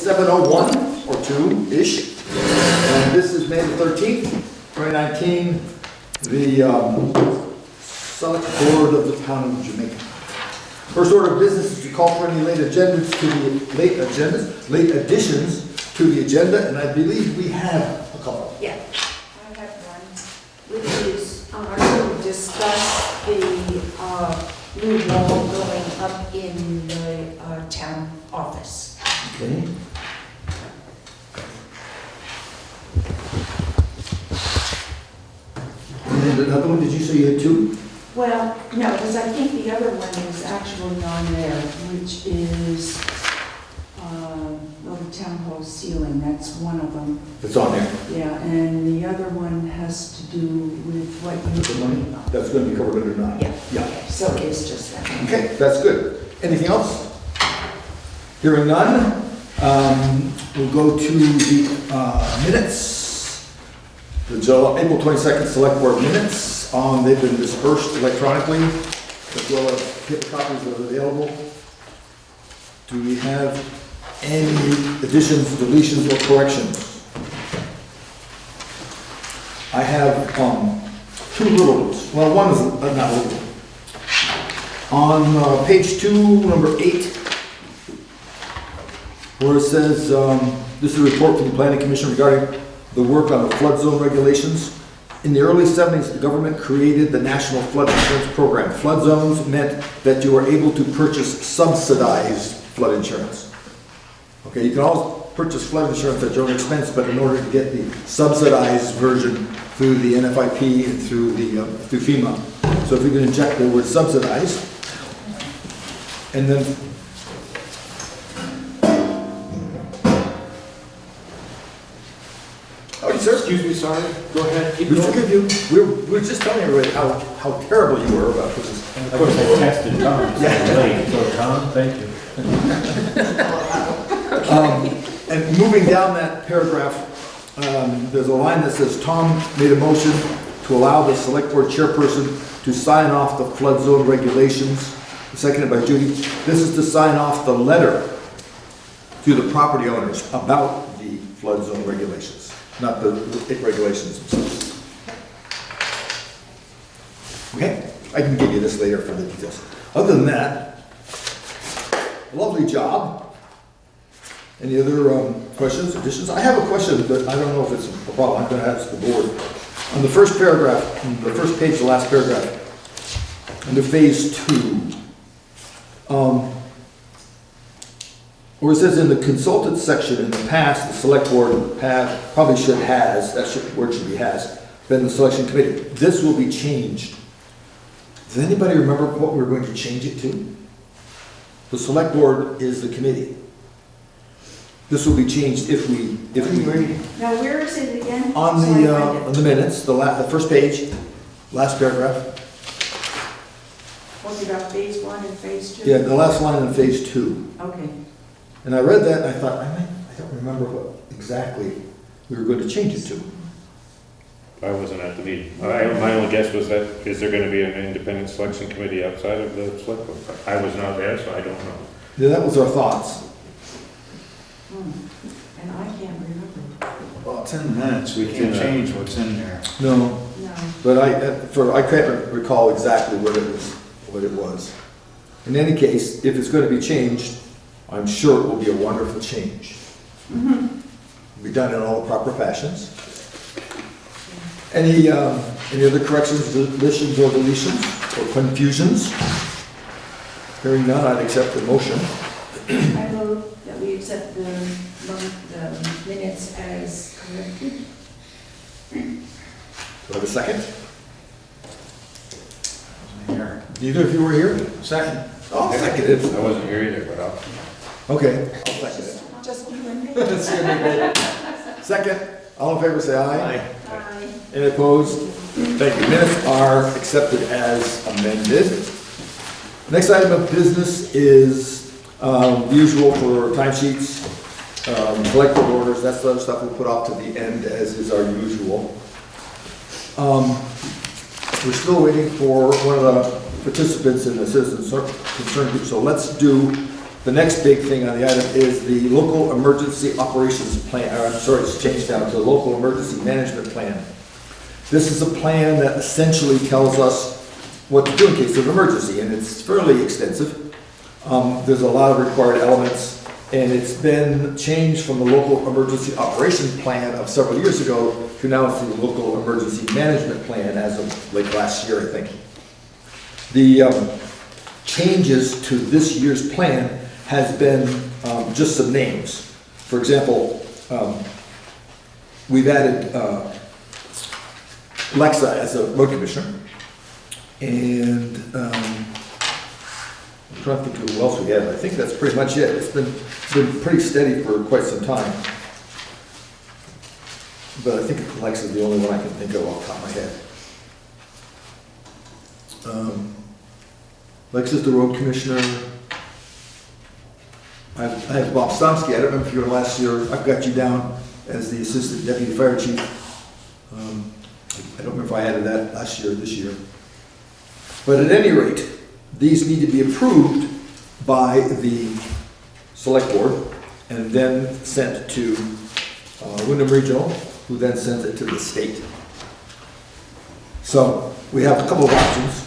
7:01 or 2-ish. And this is May the 13th, 2019, the Select Board of the Town of Jamaica. First order of business is to call for any late additions to the agenda, and I believe we have a couple. Yeah, I have one, which is to discuss the new wall going up in the town office. Okay. And another one, did you say you had two? Well, no, because I think the other one is actually on there, which is, the town hall ceiling, that's one of them. It's on there. Yeah, and the other one has to do with what you're doing. That's going to be covered under 9. Yeah. Yeah. Okay, so it's just that. Okay, that's good. Anything else? Hearing none, we'll go to the minutes. The April 22nd Select Board minutes. They've been dispersed electronically, as well as paper copies that are available. Do we have any additions, deletions, or corrections? I have two little ones. Well, one is not little. On page 2, number 8, where it says, this is a report from the Planning Commission regarding the work on the flood zone regulations. In the early 70s, the government created the National Flood Insurance Program. Flood zones meant that you were able to purchase subsidized flood insurance. Okay, you can always purchase flood insurance at your own expense, but in order to get the subsidized version through the NFIP and through FEMA. So if we can inject the word subsidized, and then sir? Excuse me, sorry. Go ahead. We forgive you. We're just telling everybody how terrible you were about this. And of course, I texted Tom. Yeah. So Tom, thank you. And moving down that paragraph, there's a line that says, Tom made a motion to allow the Select Board chairperson to sign off the flood zone regulations, seconded by Judy. This is to sign off the letter to the property owners about the flood zone regulations. Not the regulations themselves. Okay, I can give you this later for the details. Other than that, lovely job. Any other questions, additions? I have a question, but I don't know if it's a problem. I'm going to ask the board. On the first paragraph, on the first page, the last paragraph, under phase 2, where it says in the consulted section in the past, the select board probably should word should be has, been the selection committee. This will be changed. Does anybody remember what we're going to change it to? The select board is the committee. This will be changed if we Now, where is it again? on the minutes, the first page, last paragraph. What about phase 1 and phase 2? Yeah, the last line in phase 2. Okay. And I read that and I thought, I don't remember what exactly we were going to change it to. I wasn't at the meeting. My only guess was that, is there going to be an independent selection committee outside of the select board? I was not there, so I don't know. Yeah, that was our thoughts. And I can't remember. Well, it's in the minutes. We can't change what's in there. No, No. but I can't recall exactly what it was. In any case, if it's going to be changed, I'm sure it will be a wonderful change. It'll be done in all the proper fashions. Any other corrections, additions, or deletions, or confusions? Hearing none, I'd accept the motion. I move that we accept the minutes as corrected. Do I have a second? Here. Neither of you were here? Second. Oh, seconded. I wasn't here either, but I'll. Okay, I'll second it. Just you and me. Second, all in favor say aye. Aye. Aye. Any opposed? Thank you. Minutes are accepted as amended. Next item of business is usual for timesheets, select board orders. That's the other stuff we put off to the end, as is our usual. We're still waiting for one of the participants in the citizen concern group, so let's do The next big thing on the item is the local emergency operations plan, or I'm sorry, it's changed now to the local emergency management plan. This is a plan that essentially tells us what to do in case of emergency, and it's fairly extensive. There's a lot of required elements, and it's been changed from the local emergency operations plan of several years ago to now it's the local emergency management plan as of like last year, I think. The changes to this year's plan has been just some names. For example, we've added Lexa as a road commissioner, and I'm trying to think of who else we had. I think that's pretty much it. It's been pretty steady for quite some time. But I think Lexa's the only one I can think of off the top of my head. Lexa's the road commissioner. I have Bob Stomsky. I don't remember if you were last year. I've got you down as the assistant deputy fire chief. I don't remember if I added that last year or this year. But at any rate, these need to be approved by the select board and then sent to Wyndham Regional, who then sends it to the state. So we have a couple of options.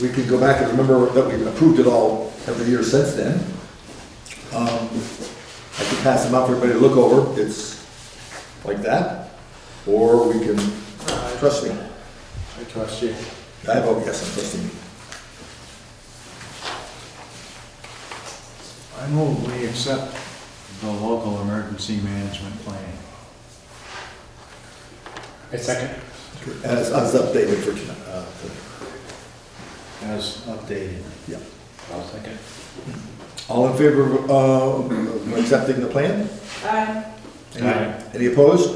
We can go back and remember that we've approved it all every year since then. I can pass them out for everybody to look over. It's like that. Or we can, trust me. I trust you. I vote yes, I'm trusting you. I move we accept the local emergency management plan. A second. As updated for tonight. As updated. Yeah. I'll second. All in favor of accepting the plan? Aye. Any opposed?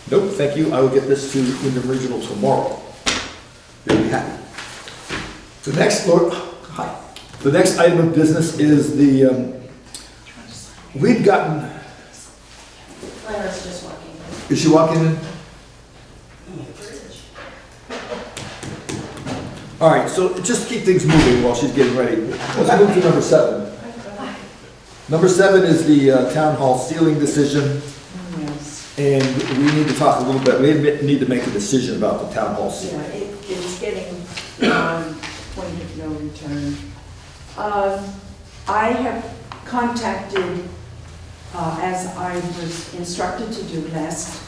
Nope, thank you. I will get this to Wyndham Regional tomorrow. They'll be happy. The next, hi. The next item of business is the, we'd gotten, Clara's just walking in. is she walking in? All right, so just keep things moving while she's getting ready. Let's move to number 7. Number 7 is the town hall ceiling decision. Yes. And we need to talk a little bit, we need to make a decision about the town hall Yeah, ceiling. it's getting point of no return. I have contacted, as I was instructed to do last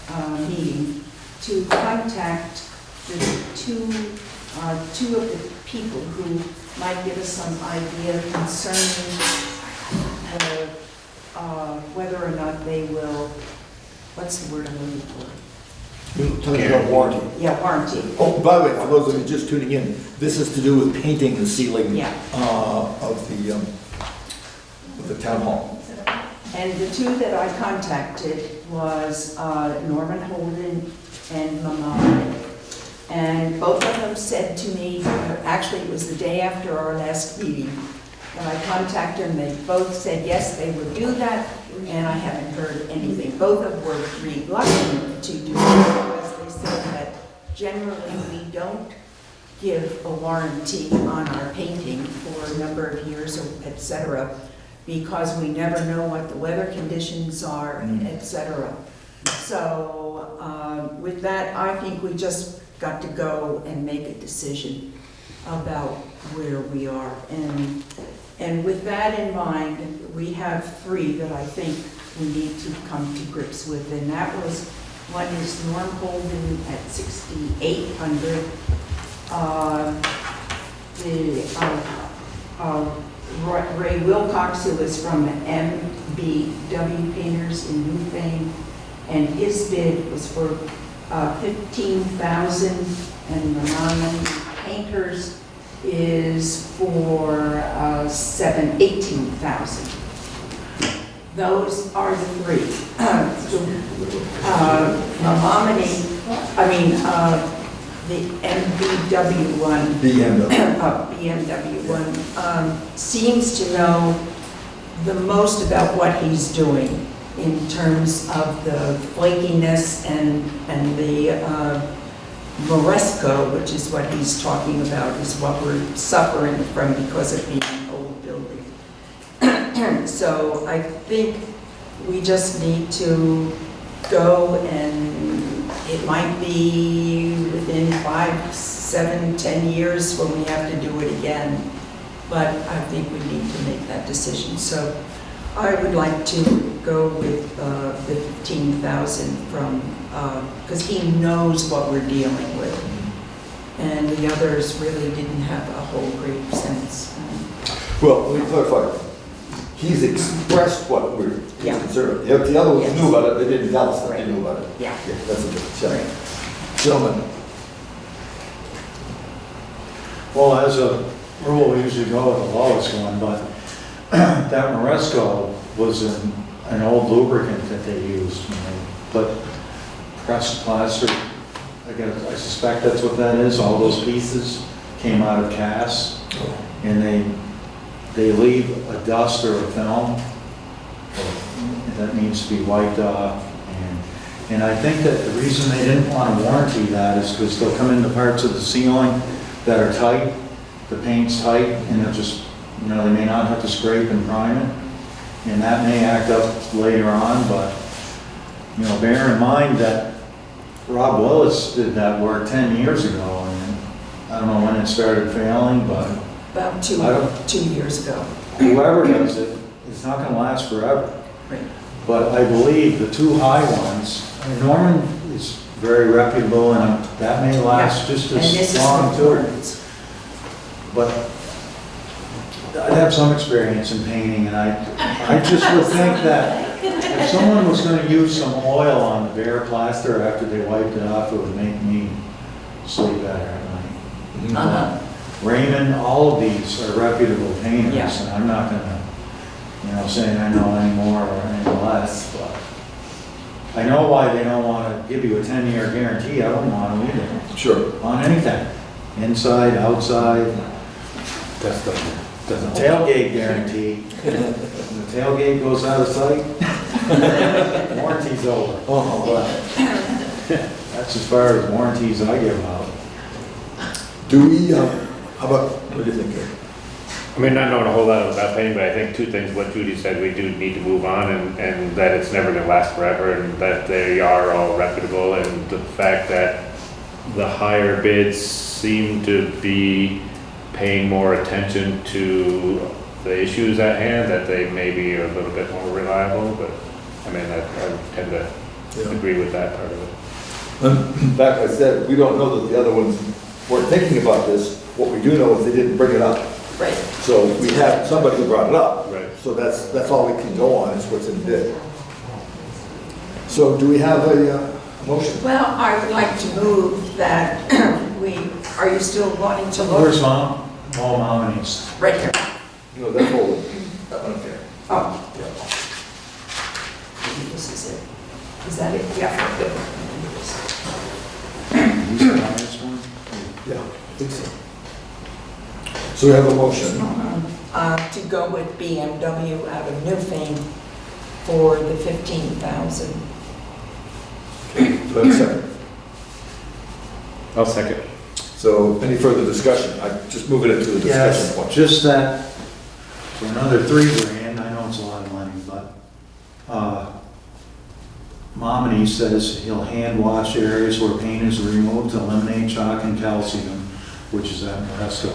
meeting, to contact the two of the people who might give us some idea concerning whether or not they will, what's the word I'm looking for? We're talking about warranty. Yeah, warranty. Oh, by the way, for those of you just tuning in, this is to do with painting the ceiling Yeah. of the town hall. And the two that I contacted was Norman Holden and Mama. And both of them said to me, actually it was the day after our last meeting, when I contacted them, they both said yes, they would do that, and I haven't heard anything. Both of them were reluctant to do it because they said that generally we don't give a warranty on our painting for a number of years, et cetera, because we never know what the weather conditions are, et cetera. So with that, I think we just got to go and make a decision about where we are. And with that in mind, we have 3 that I think we need to come to grips with. And that was, one is Norm Holden at 6,800. Ray Wilcox, who is from MBW Painters in Newfane, and his bid was for 15,000, and the non-painters is for 18,000. Those are the 3. The MBW one. BMW one seems to know the most about what he's doing in terms of the flakiness and the Moresco, which is what he's talking about, is what we're suffering from because of being an old building. So I think we just need to go, and it might be within 5, 7, 10 years when we have to do it again. But I think we need to make that decision. So I would like to go with the 15,000 from, because he knows what we're dealing with. And the others really didn't have a whole great sense. Well, let me clarify. He's expressed what we're Yeah. concerned. If the other ones Yes. knew about it, they didn't tell us that they Right. knew about it. Yeah. Yeah, that's a difference, yeah. Right. Gentlemen, Well, as a rule, we usually go with the lowest one, but that Moresco was an old lubricant that they used when they put pressed plaster. I suspect that's what that is. All those pieces came out of casts, and they leave a dust or a film that needs to be wiped off. And I think that the reason they didn't want to warranty that is because they'll come into parts of the ceiling that are tight, the paint's tight, and they'll just, they may not have to scrape and prime it. And that may act up later on, but, bear in mind that Rob Willis did that work 10 years ago, and I don't know when it started failing, but About I don't- 2 years ago. whoever does it, it's not gonna last forever. Right. But I believe the two high ones, Norman is very reputable, and that may last just And this as is long too. performance. But I have some experience in painting, and I just would think that if someone was gonna use some oil on the bare plaster after they wiped it off, it would make me sleep better at night. Uh-huh. Raymond, all of these are reputable painters, Yeah. and I'm not gonna, say I know any more or any less, but I know why they don't wanna give you a 10-year guarantee. I don't want to either, sure. on anything, inside, outside. Doesn't Tailgate guarantee. When the tailgate goes out of sight, warranty's over. That's as far as warranties I give out. Do we, how about, what do you think, Gary? I mean, not knowing a whole lot about painting, but I think two things, what Judy said, we do need to move on, and that it's never gonna last forever, and that they are all reputable, and the fact that the higher bids seem to be paying more attention to the issues at hand, that they maybe are a little bit more reliable, but, I mean, I tend to Yeah. agree with that part of it. In fact, I said, we don't know that the other ones weren't thinking about this. What we do know is they didn't bring it up. Right. So we have somebody who brought it up. Right. So that's all we can go on, is what's in the bid. So do we have a motion? Well, I would like to move that are you still wanting to look? Where's Mom? Oh, Mom and East. Right here. No, that's all, that one, okay. Oh. This is it. Is that it? Yeah, good. These are the highest one? Yeah, I think so. So we have a motion. To go with BMW out of Newfane for the 15,000. Do I have a second? I'll second. So any further discussion? I'm just moving it to the discussion Yes, point. just that for another $3,000, I know it's a lot of money, but, Momini says he'll hand wash areas where paint is removed to eliminate chalk and calcium, which is at Moresco,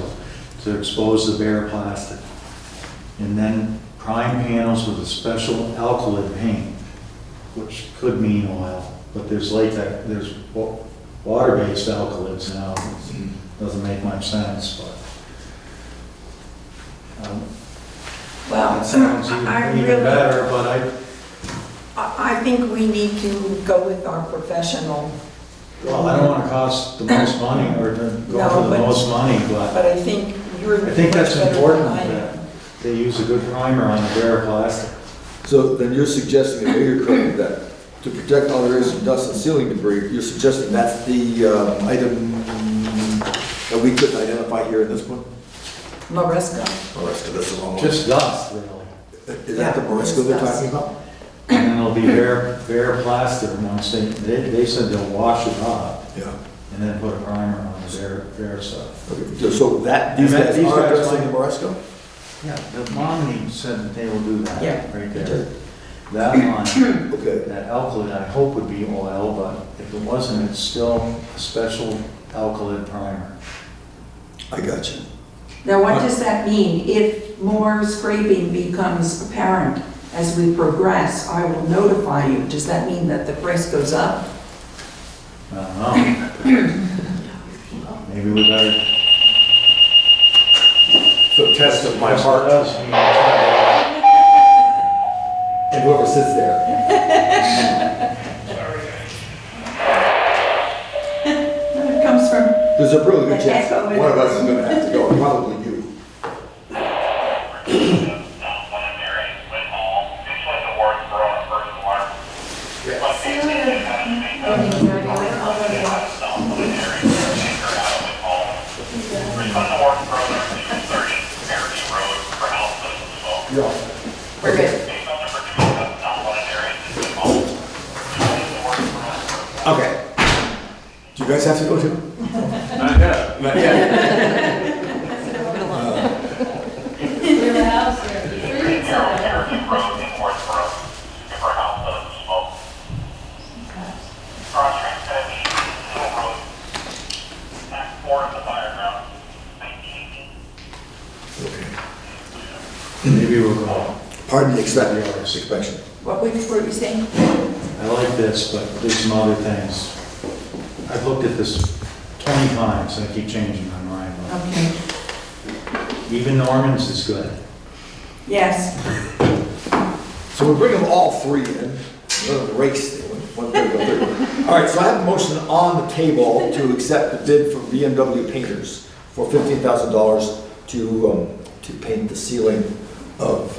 to expose the bare plastic. And then prime panels with a special alkylate paint, which could mean oil, but there's water-based alkylates now. It doesn't make much sense, but. Well, That sounds I even really, better, but I think we need to go with our professional, well, I don't want to cost the most money or to go No, for the but- most money, but but I think you're. I think that's much better important than I that am. they use a good primer on the bare plastic. So then you're suggesting, and you're correct, that to protect all areas from dust and ceiling debris, you're suggesting that's the item that we couldn't identify here in this one? Moresco. Moresco, that's the wrong one. Just dust, really. Is that the Yeah, Moresco it's they're dust. talking about? And then it'll be bare plaster once they said they'll wash it off Yeah. and then put a primer on the bare stuff. Okay, so that, And these guys these are guys addressing might- the Moresco? Yeah, the Momney said that they will do that. Yeah, Right they there. do. That line, Okay. that alkylate, I hope would be oil, but if it wasn't, it's still a special alkylate primer. I got you. Now, what does that mean? If more scraping becomes apparent as we progress, I will notify you. Does that mean that the price goes up? I don't know. Maybe we better. So test of my heart Us. and whoever sits there. It comes from, There's a really good An chance echo is- one of us is gonna have to go, probably you. Yeah. we're good. Okay. Do you guys have to go too? Not yet. Not yet. There's a house there. Three inside. Maybe we'll go. Pardon the expression. What were you saying? I like this, but there's some other things. I've looked at this 20 times, I keep changing my mind. Okay, Even Norman's is good. yes. So we bring them all three in, another race there. One, two, go through. All right, so I have a motion on the table to accept the bid from BMW Painters for $15,000 to paint the ceiling of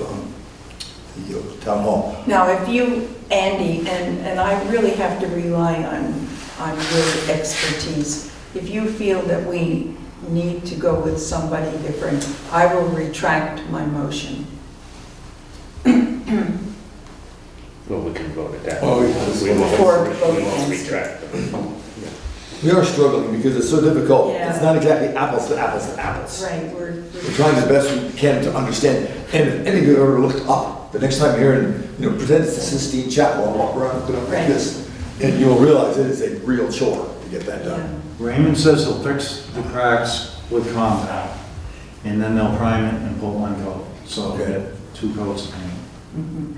the town hall. Now, if you, Andy, and I really have to rely on your expertise, if you feel that we need to go with somebody different, I will retract my motion. Well, we can vote it down. Oh, yes. We won't- Before we voting won't against it. retract it. We are struggling because it's so difficult. Yeah. It's not exactly apples to apples to apples. Right, We're trying the best we can to understand. And if any of you have ever looked up, the next time you're here and, presents the Sistine Chapel, I'll walk around and put up like Right. this. And you'll realize it is a real chore to get that done. Raymond says he'll fix the cracks with compact, and then they'll prime it and put one coat, so Okay. we'll get 2 coats of paint. Mhm.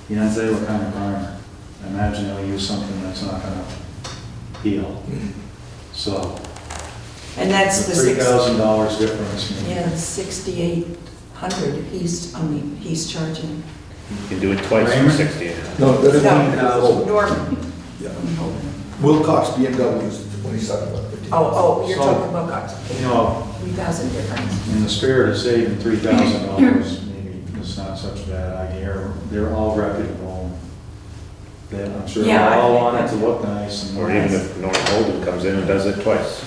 He didn't say what kind of primer. I imagine they'll use something that's not gonna peel. So, And that's the $3,000 difference. maybe. Yeah, 6,800 he's charging. You can do it twice for Raymond? 60. No, that's No, Norman. Yeah. Wilcox BMW's 27, about 15. Oh, you're So- talking about Cox. You know, 3,000 difference. in the spirit of saving $3,000, maybe it's not such a bad idea. They're all reputable. I'm sure they Yeah, I all think want it to that's- look nice and. Or even if Norm Holden comes in and does it twice.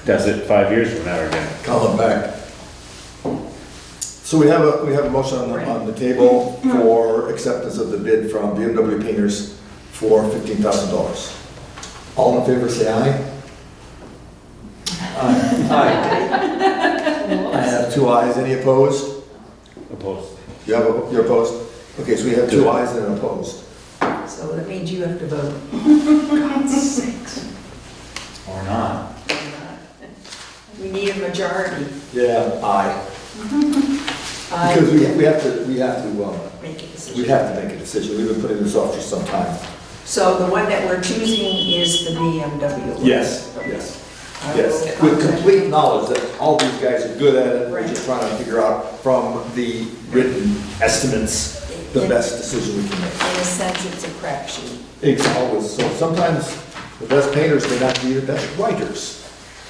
Does it 5 years from now again. Call it back. So we have a motion on the table for acceptance of the bid from BMW Painters for $15,000. All in favor, say aye. Aye. I have 2 ayes. Any opposed? Opposed. You're opposed? Okay, so we have 2 ayes and an opposed. So that means you have to vote. Or not. We need a majority. Yeah, aye. I Because we have to, make a we decision. have to make a decision. We've been putting this off for some time. So the one that we're choosing is the BMW. Yes. I will Yes, with contact- complete knowledge that all these guys are good at it, we're Right. just trying to figure out from the written estimates, the best decision we can make. In a sense, it's a crapshoot. It's always, so sometimes the best painters may not be the best writers.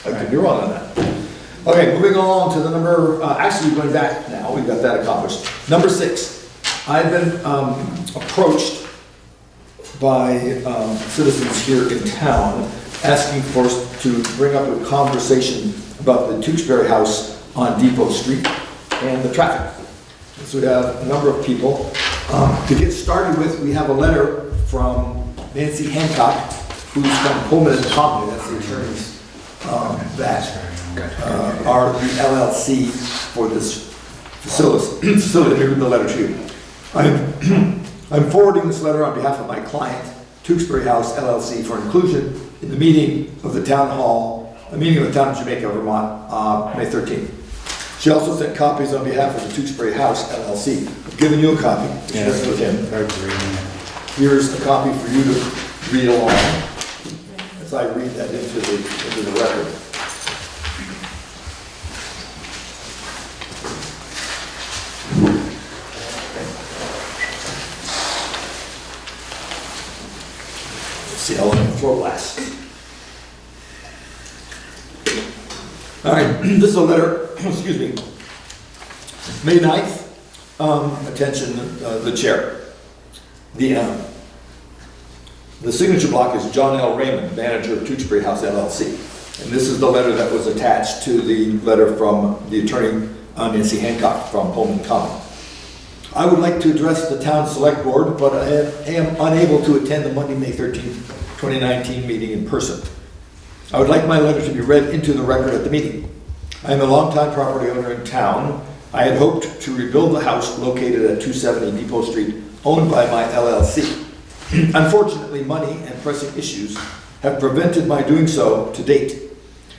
I could be wrong on that. Okay, moving on to the number, actually going back now, we've got that accomplished. Number 6, I've been approached by citizens here in town asking for us to bring up a conversation about the Tewksbury house on Depot Street and the traffic. So we have a number of people. To get started with, we have a letter from Nancy Hancock, who's from Pullman and Company, that's the attorney's that are the LLC for this facility. Let me read the letter to you. I'm forwarding this letter on behalf of my client, Tewksbury House LLC, for inclusion in the meeting of the town hall, a meeting of the town of Jamaica, Vermont, May 13th. She also sent copies on behalf of the Tewksbury House LLC. I've given you a copy. She doesn't with him. Here's a copy for you to read along as I read that into the record. Let's see, I'll throw blast. All right, this is a letter, excuse me, May 9th, attention, the chair. The signature block is John L. Raymond, manager of Tewksbury House LLC. And this is the letter that was attached to the letter from the attorney, Nancy Hancock, from Pullman Common. I would like to address the town select board, but I am unable to attend the Monday, May 13th, 2019 meeting in person. I would like my letter to be read into the record at the meeting. I am a longtime property owner in town. I had hoped to rebuild the house located at 270 Depot Street, owned by my LLC. Unfortunately, money and pressing issues have prevented my doing so to date.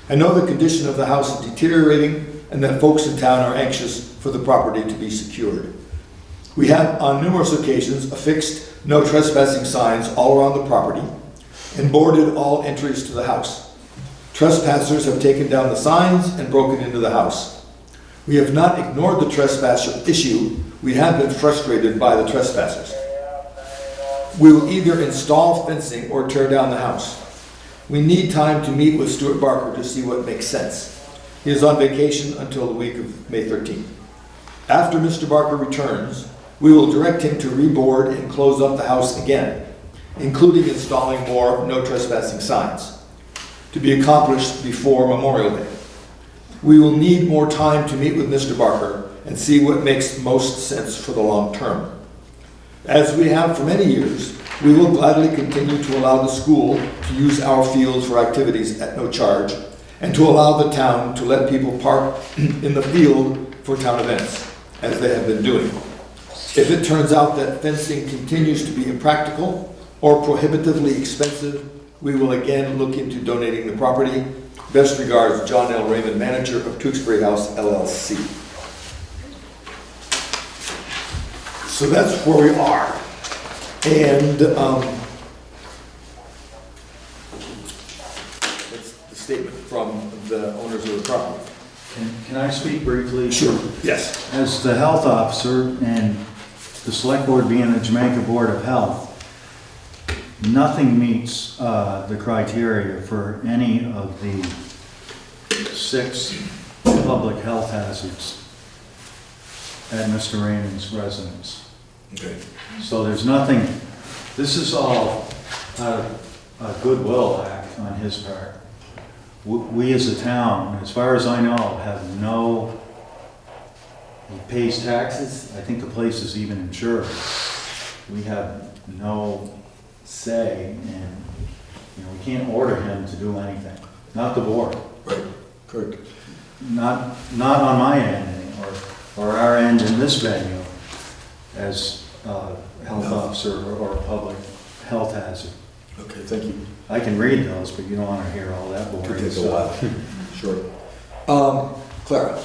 I know the condition of the house is deteriorating and that folks in town are anxious for the property to be secured. We have on numerous occasions affixed no trespassing signs all around the property and boarded all entries to the house. Trespassers have taken down the signs and broken into the house. We have not ignored the trespasser issue. We have been frustrated by the trespassers. We will either install fencing or tear down the house. We need time to meet with Stuart Barker to see what makes sense. He is on vacation until the week of May 13th. After Mr. Barker returns, we will direct him to reboard and close up the house again, including installing more no trespassing signs, to be accomplished before Memorial Day. We will need more time to meet with Mr. Barker and see what makes most sense for the long term. As we have for many years, we will gladly continue to allow the school to use our fields for activities at no charge and to allow the town to let people park in the field for town events, as they have been doing. If it turns out that fencing continues to be impractical or prohibitively expensive, we will again look into donating the property. Best regards, John L. Raymond, manager of Tewksbury House LLC. So that's where we are. And that's the statement from the owners of the property. Can I speak briefly? Sure, yes. As the health officer and the select board being the Jamaica Board of Health, nothing meets the criteria for any of the 6 public health hazards at Mr. Raymond's residence. Okay. So there's nothing, this is all out of a goodwill act on his part. We as a town, as far as I know, have no, he pays taxes, I think the place is even insured. We have no say, and we can't order him to do anything, not the board. Right, correct. Not on my end, or our end in this venue, as a health officer or a public health hazard. Okay, thank you. I can read those, but you don't want to hear all that boring Could take a stuff. while. Sure. Clara,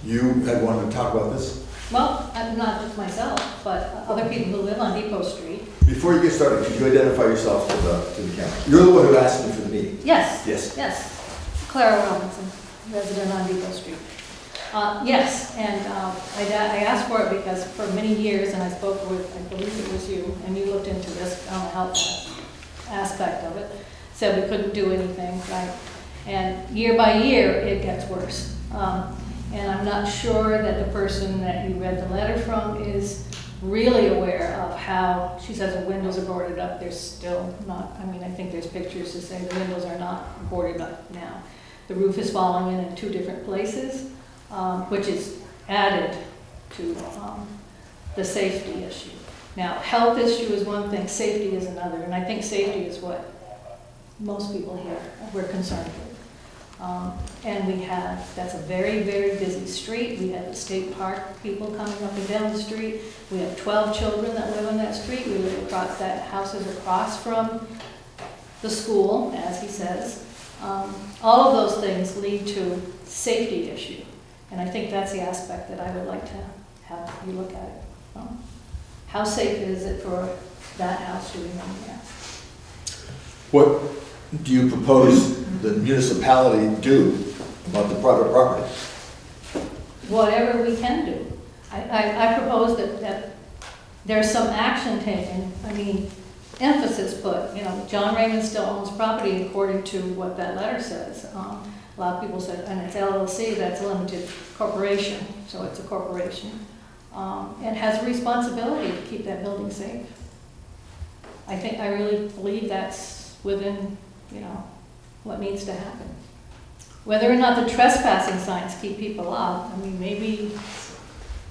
you had wanted to talk about this? Well, not just myself, but other people who live on Depot Street. Before you get started, could you identify yourself to the camera? You're the one who asked me for the meeting. Yes. Yes. Yes. Clara Robinson, resident on Depot Street. Yes, and I asked for it because for many years, and I spoke with, I believe it was you, and you looked into this health aspect of it, said we couldn't do anything, right? And year by year, it gets worse. And I'm not sure that the person that you read the letter from is really aware of how, she says the windows are boarded up, they're still not, I mean, I think there's pictures to say the windows are not boarded up now. The roof is falling in 2 different places, which is added to the safety issue. Now, health issue is one thing, safety is another, and I think safety is what most people here we're concerned with. And we had, that's a very, very busy street. We had the state park people coming up and down the street. We have 12 children that live on that street. We live across, that house is across from the school, as he says. All of those things lead to safety issue. And I think that's the aspect that I would like to have you look at it. How safe is it for that house to remain there? What do you propose the municipality do about the private property? Whatever we can do. I propose that there's some action taken. I mean, emphasis put, John Raymond still owns property according to what that letter says. A lot of people said, and it's LLC, that's a limited corporation, so it's a corporation. And has a responsibility to keep that building safe. I really believe that's within, what needs to happen. Whether or not the trespassing signs keep people out, I mean, maybe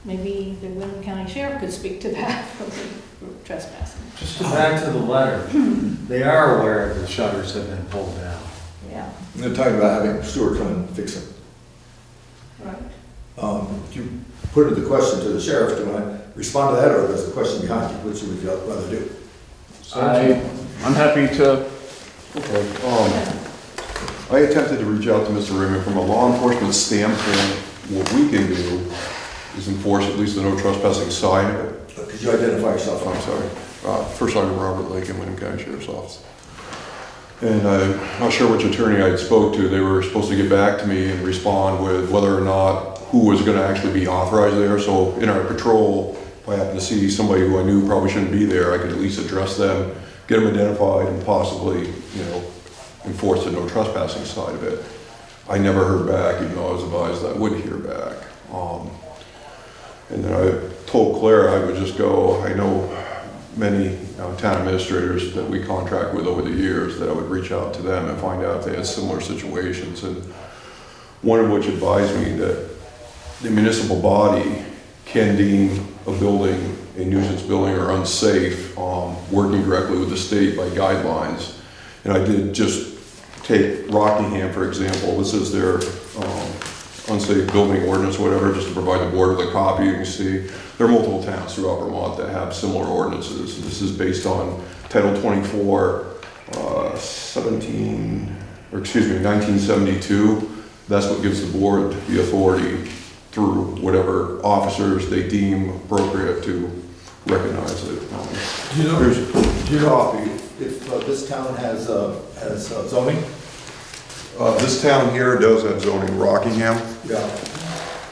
the Wyndham County Sheriff could speak to that for trespassing. Just back to the letter, they are aware the shutters have been pulled down. Yeah, They're talking about having Stuart come and fix it. right. You put it the question to the sheriff, do I respond to that, or there's a question behind you, which you would rather do? I'm happy to. Okay. I attempted to reach out to Mr. Raymond from a law enforcement standpoint. What we can do is enforce at least the no trespassing sign of it. Could you identify yourself? I'm sorry. First, I'm Robert Lincoln, Wyndham County Sheriff's Office. And I'm not sure which attorney I spoke to. They were supposed to get back to me and respond with whether or not who was going to actually be authorized there. So in our patrol, if I happen to see somebody who I knew probably shouldn't be there, I could at least address them, get them identified, and possibly, enforce the no trespassing side of it. I never heard back, even though I was advised that I would hear back. And then I told Claire I would just go. I know many town administrators that we contract with over the years, that I would reach out to them and find out if they had similar situations. And one of which advised me that the municipal body can deem a building a nuisance building or unsafe, working directly with the state by guidelines. And I did just take Rockingham, for example. This is their unsafe building ordinance, whatever, just to provide the board with a copy. You can see there are multiple towns throughout Vermont that have similar ordinances. This is based on Title 24, 1972. That's what gives the board the authority through whatever officers they deem appropriate to recognize it. Do you know, Here's do you know copy. if this town has zoning? This town here does have zoning, Rockingham. Yeah.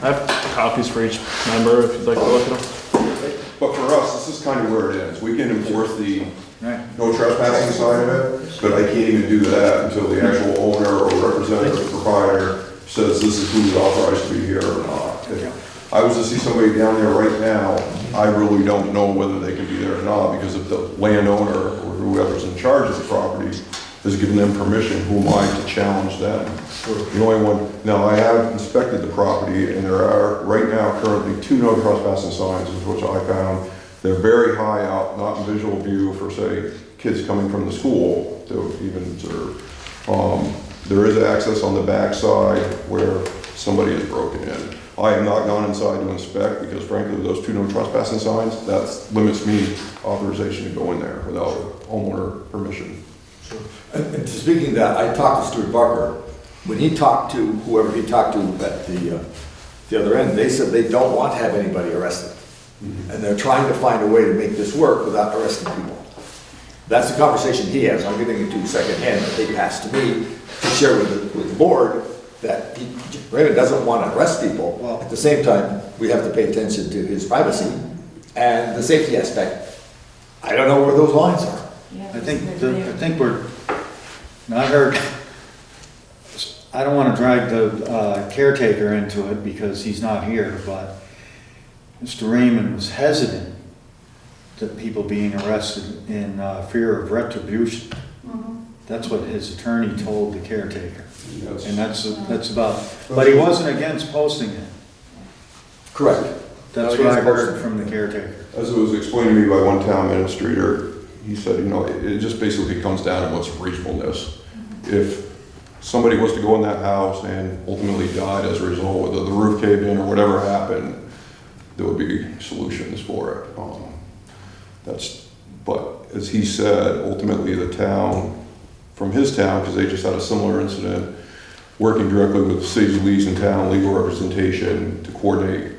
I have copies for each member if you'd like to look at them. But for us, this is kind of where it ends. We can enforce the Right. no trespassing side of it, but I can't even do that until the actual owner or representative proprietor says this is who's authorized to be here or not. If I was to see somebody down there right now, I really don't know whether they can be there or not, because if the landowner or whoever's in charge of the property has given them permission, who am I to challenge them? The only one, now I have inspected the property, and there are right now currently 2 no trespassing signs, which I found. They're very high out, not in visual view for, say, kids coming from the school to even observe. There is access on the back side where somebody has broken in. I have not gone inside to inspect because frankly, those 2 no trespassing signs, that limits me authorization to go in there without homeowner permission. Sure. And speaking of that, I talked to Stuart Barker. When he talked to whoever he talked to at the other end, they said they don't want to have anybody arrested. And they're trying to find a way to make this work without arresting people. That's the conversation he has. I'm getting it to secondhand that they passed to me to share with the board, that Raymond doesn't want to arrest people. Well, at the same time, we have to pay attention to his privacy and the safety aspect. I don't know where those lines are. Yeah, I think we're, I heard, I don't want to drag the caretaker into it because he's not here, but Mr. Raymond was hesitant that people being arrested in fear of retribution. That's what his attorney told the caretaker. Yes. And that's about, but he wasn't against posting it. Correct. That's No, what he I is heard posting. from the caretaker. As it was explained to me by one town administrator, he said, it just basically comes down to what's reasonableness. If somebody was to go in that house and ultimately died as a result, whether the roof caved in or whatever happened, there would be solutions for it. But as he said, ultimately the town, from his town, because they just had a similar incident, working directly with the city's leads and town legal representation to coordinate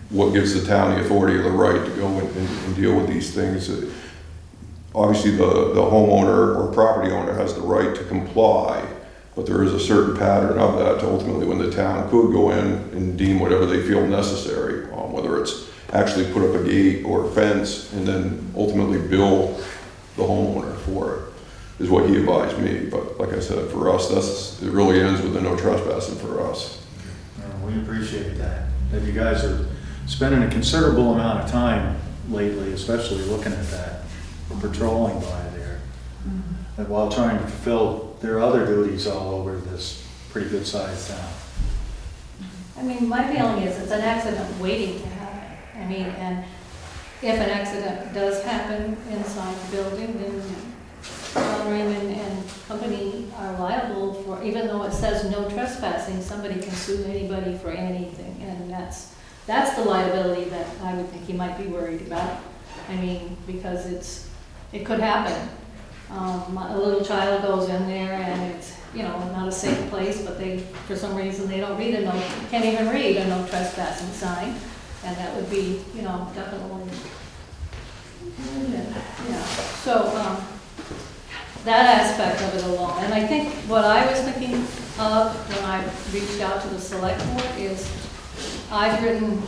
what gives the town the authority or the right to go and deal with these things. Obviously, the homeowner or property owner has the right to comply, but there is a certain pattern of that to ultimately when the town could go in and deem whatever they feel necessary, whether it's actually put up a gate or a fence and then ultimately bill the homeowner for it, is what he advised me. But like I said, for us, it really ends with a no trespassing for us. We appreciate that you guys are spending a considerable amount of time lately, especially looking at that, patrolling by there, and while trying to fulfill their other duties all over this pretty good sized town. I mean, my feeling is it's an accident waiting to happen. I mean, and if an accident does happen inside the building, then John Raymond and company are liable for, even though it says no trespassing, somebody can sue anybody for anything, and that's the liability that I would think he might be worried about. I mean, because it could happen. A little child goes in there and it's, not a safe place, but for some reason, they don't read can't even read a no trespassing sign, and that would be, definitely, yeah. So, that aspect of it alone. And I think what I was thinking of when I reached out to the select board is I've written,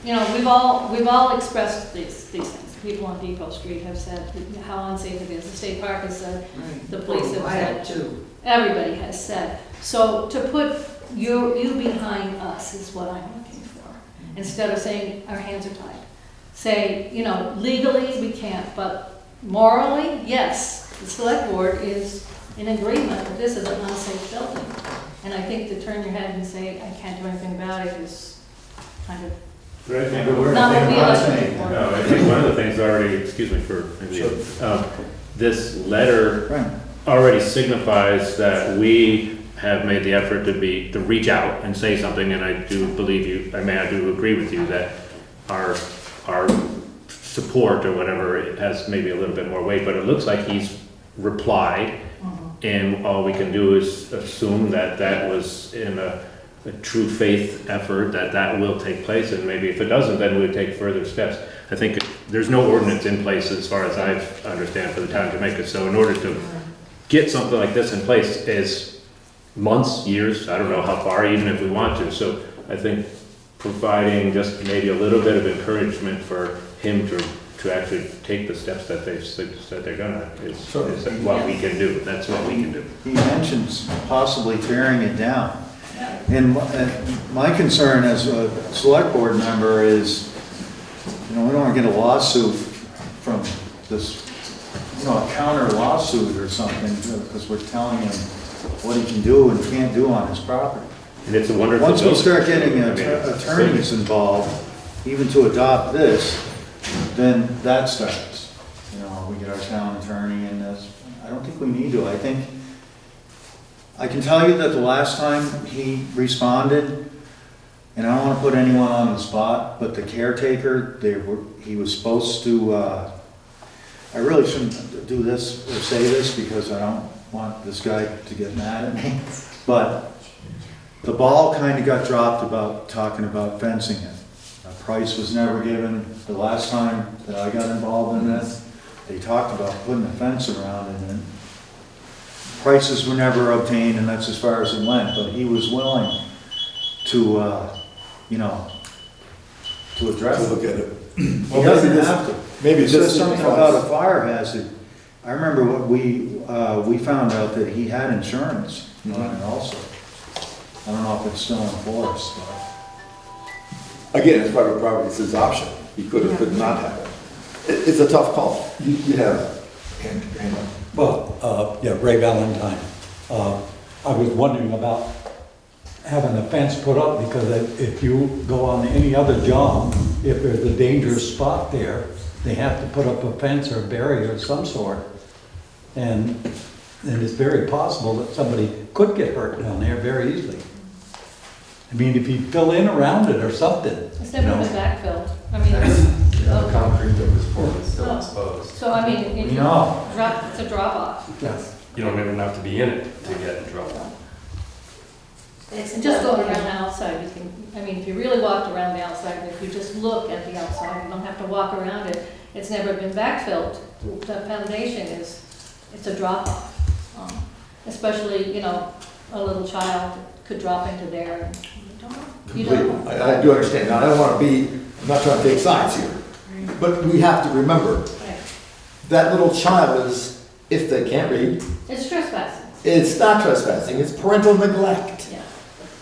we've all expressed these things. People on Depot Street have said how unsafe it is. The state park has said, the police have said, everybody has said. So to put you behind us is what I'm looking for. Instead of saying our hands are tied. Say, legally we can't, but morally, yes. The select board is in agreement that this is an unsafe building. And I think to turn your head and say, I can't do anything about it is kind of Right. not what we elected for. No, I think one of the things already, excuse me for, this letter already signifies that we have made the effort to reach out and say something, and I do believe you, I do agree with you that our support or whatever, it has maybe a little bit more weight, but it looks like he's replied, and all we can do is assume that that was in a true faith effort, that will take place, and maybe if it doesn't, then we'll take further steps. I think there's no ordinance in place as far as I understand for the town of Jamaica, so in order to get something like this in place is months, years, I don't know how far, even if we want to. So I think providing just maybe a little bit of encouragement for him to actually take the steps that they've said they're gonna is what we can do. That's what we can do. He mentions possibly tearing it down. And my concern as a select board member is, we don't want to get a lawsuit from this, a counter lawsuit or something, because we're telling him what he can do and can't do on his property. And it's a wonderful Once we building. start getting attorneys involved, even to adopt this, then that starts. We get our town attorney in this. I don't think we need to. I can tell you that the last time he responded, and I don't want to put anyone on the spot, but the caretaker, he was supposed to, I really shouldn't do this or say this because I don't want this guy to get mad at me, but the ball kind of got dropped about talking about fencing it. A price was never given. The last time that I got involved in this, they talked about putting a fence around it, and prices were never obtained, and that's as far as it went, but he was willing to, to address it. Look at it. He doesn't have to. Maybe It says something about a fire hazard. I remember what we found out that he had insurance on it also. I don't know if it's still in force, but. Again, it's private property, it's his option. He could not have it. It's a tough call. You have, and Well, Ray Valentine. I was wondering about having a fence put up, because if you go on any other job, if there's a dangerous spot there, they have to put up a fence or a barrier of some sort. And And it's very possible that somebody could get hurt down there very easily. I mean, if you fill in around it or something. It's never you know. been backfilled. I mean, The concrete that was poured is still Oh. exposed. so I mean, if you No. drop, it's a drop off. Yes. You don't even have to be in it to get in trouble. And just going around the outside, you can, I mean, if you really walked around the outside, and if you just look at the outside, you don't have to walk around it, it's never been backfilled. The foundation is, it's a drop off. Especially, you know, a little child could drop into there and you don't know. You don't Completely. know. I do understand. Now, I don't want to be, I'm not trying to take sides here, but we have to remember, Right. that little child is, if they can't read, It's trespassing, it's not trespassing, it's parental neglect. yeah.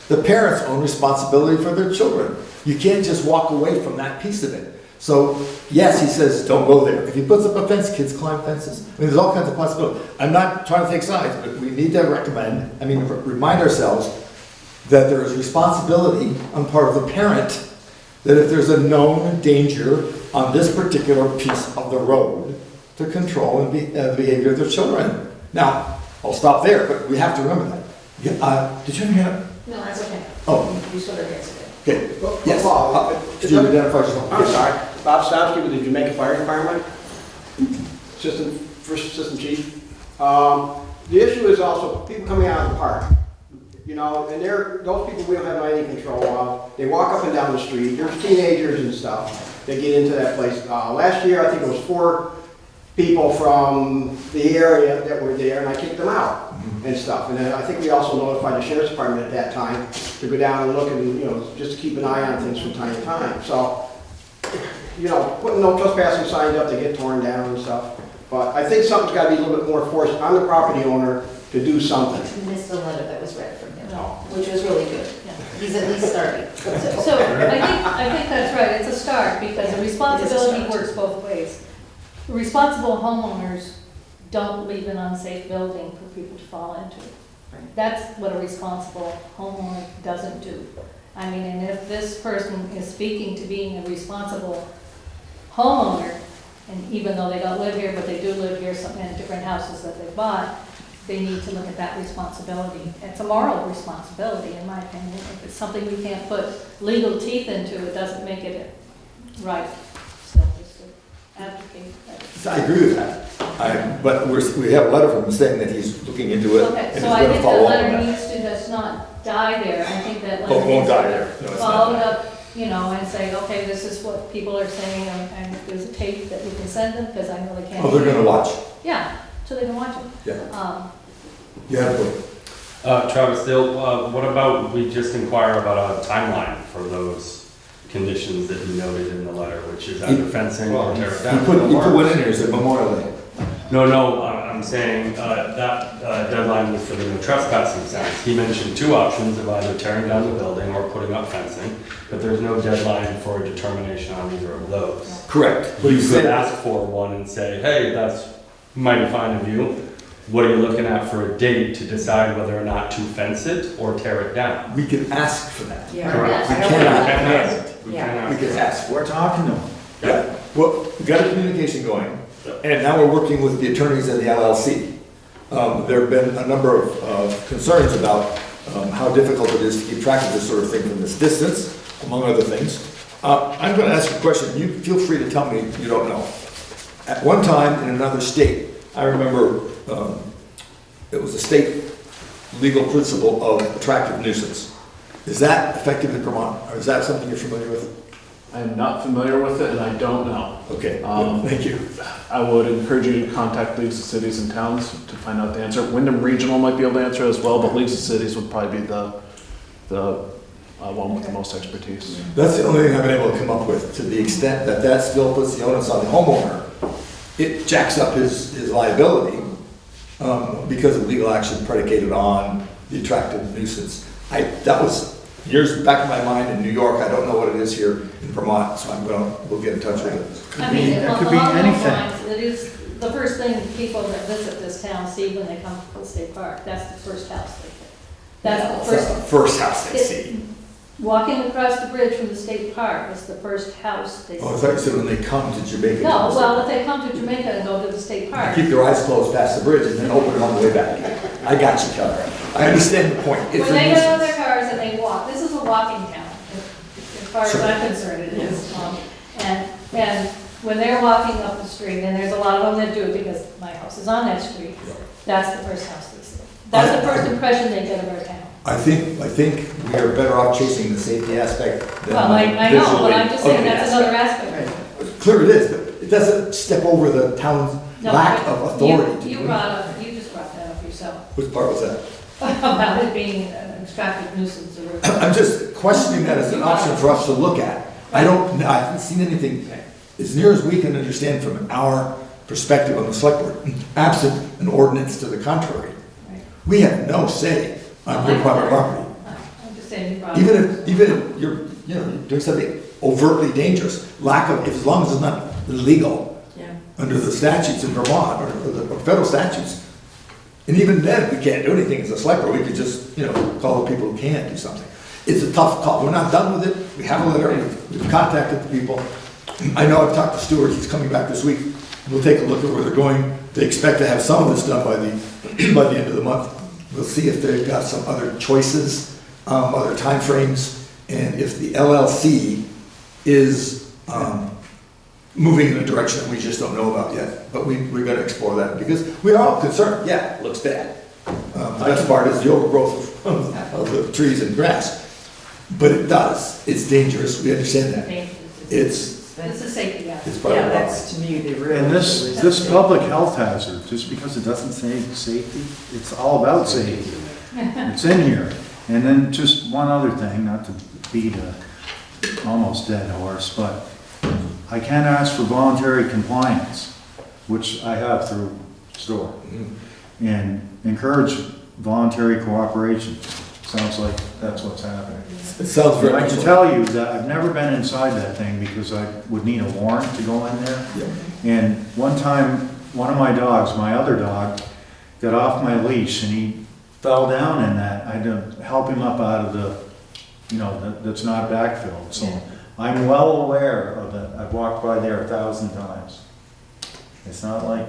The parents own responsibility for their children. You can't just walk away from that piece of it. So, yes, he says, don't go there. If he puts up a fence, kids climb fences. I mean, there's all kinds of possibilities. I'm not trying to take sides, but we need to remind ourselves that there is responsibility on part of the parent, that if there's a known danger on this particular piece of the road, to control and the behavior of their children. Now, I'll stop there, but we have to remember that. Did you have your hand up? No, that's okay. Oh, You sort of answered it. okay. Yes. Bob, Could you identify yourself? I'm sorry, Bob Stowski with the Jamaica Fire Department, First Assistant Chief. The issue is also people coming out of the park, you know, and those people we don't have any control of. They walk up and down the street, there's teenagers and stuff that get into that place. Last year, I think it was 4 people from the area that were there, and I kicked them out and stuff. And then I think we also notified the sheriff's department at that time to go down and look and, you know, just to keep an eye on things from time to time. So, you know, putting no trespassing signs up, they get torn down and stuff. But I think something's gotta be a little bit more forced on the property owner to do something. You missed the letter that was read from him, No. which was really good. Yeah. He's at least starting. So I think that's right, it's a start, because the responsibility works both ways. Responsible homeowners don't leave an unsafe building for people to fall into. That's what a responsible homeowner doesn't do. I mean, and if this person is speaking to being a responsible homeowner, and even though they don't live here, but they do live here in different houses that they bought, they need to look at that responsibility. It's a moral responsibility, in my opinion. If it's something we can't put legal teeth into, it doesn't make it right. So just to advocate that. I agree with that. But we have a letter from him saying that he's looking into it and Okay, he's so I going to think that follow up on letter that. needs to just not die there. I think that Oh, letter it won't needs die to there. No, it's follow not. it up, you know, and say, okay, this is what people are saying, and if there's a tape that we can send them, because I know they can't. Oh, they're going to watch. Yeah, so they can watch it. Yeah. Yeah, Travis, Dale, what about, we just inquire about a timeline for those conditions that you noted in the letter, which is either fencing or tear it he down? put one in here, he said Memorial Day. No, I'm saying that deadline was for the no trespassing signs. He mentioned 2 options of either tearing down the building or putting up fencing, but there's no deadline for a determination on either of those. Correct. But You he could said, ask for one and say, hey, that's mighty fine of you. What are you looking at for a date to decide whether or not to fence it or tear it down? we can ask for that. Yeah. Correct. We I don't cannot want to- ask. We Yeah. can We ask. can ask. We're talking to them. Yeah. Well, we got a communication going, and now we're working with the attorneys at the LLC. There have been a number of concerns about how difficult it is to keep track of this sort of thing from this distance, among other things. I'm going to ask you a question. You feel free to tell me if you don't know. At one time in another state, I remember it was a state legal principle of attractive nuisance. Is that effective in Vermont, or is that something you're familiar with? I am not familiar with it, and I don't know. Okay, Um, thank you. I would encourage you to contact leagues of cities and towns to find out the answer. Wyndham Regional might be able to answer as well, but leagues of cities would probably be the one with the most expertise. That's the only thing I've been able to come up with, to the extent that that still puts the onus on the homeowner. It jacks up his liability because of legal action predicated on the attractive nuisance. That was years back in my mind in New York. I don't know what it is here in Vermont, so we'll get in touch with it. I mean, It could be along those anything. lines, it is the first thing people that visit this town see when they come to the state park. That's the first house they see. That's the It's not the first house they see. Walking across the bridge from the state park is the first house they see. Oh, I thought you said when they come to Jamaica. No, well, if they come to Jamaica and go to the state park, Keep their eyes closed past the bridge and then open it on the way back. I got you, Kelly. I understand the point. It's when a they get out of nuisance. their cars and they walk, this is a walking town, as far as Sure. I'm concerned, it is. And when they're walking up the street, and there's a lot of them that do, because my house is on that street, that's the first house they see. That's the first impression they get of our town. I think we are better off chasing the safety aspect than Well, I know, visually but I'm just saying ugly that's another aspect. Clear it is, but it doesn't step over the town's No, lack you- of authority to You do it. you just brought that up yourself, Which part was that? about it being an extractive nuisance or. I'm just questioning that as an option for us to look at. I haven't seen anything, as near as we can understand from our perspective on the select board, absent an ordinance to the contrary. Right. We have no say on your private property. I'm just saying you brought it up. Even if you're, you're doing something overtly dangerous, as long as it's not illegal Yeah. under the statutes in Vermont or federal statutes. And even then, we can't do anything as a select board. We could just, call the people who can do something. It's a tough call. We're not done with it. We have a letter. We've contacted the people. I know I've talked to Stuart. He's coming back this week. We'll take a look at where they're going. They expect to have some of this done by the end of the month. We'll see if they've got some other choices, other timeframes, and if the LLC is moving in a direction that we just don't know about yet. But we've got to explore that because we are all concerned. Yeah, it looks bad. The best part is the overgrowth of the trees and grass. But it does. It's dangerous. We understand that. It's It's a safety hazard. it's part of Yeah, the that's to me the real. And this public health hazard, just because it doesn't say safety, it's all about safety. It's in here. And then just one other thing, not to beat a almost dead horse, but I can ask for voluntary compliance, which I have through STORE, and encourage voluntary cooperation. Sounds like that's what's happening. It sounds very I much can like- tell you that I've never been inside that thing because I would need a warrant to go in there. Yeah. And one time, one of my dogs, my other dog, got off my leash and he fell down in that. I had to help him up out of the, that's not backfilled. So I'm well aware of it. I've walked by there 1,000 times. It's not like,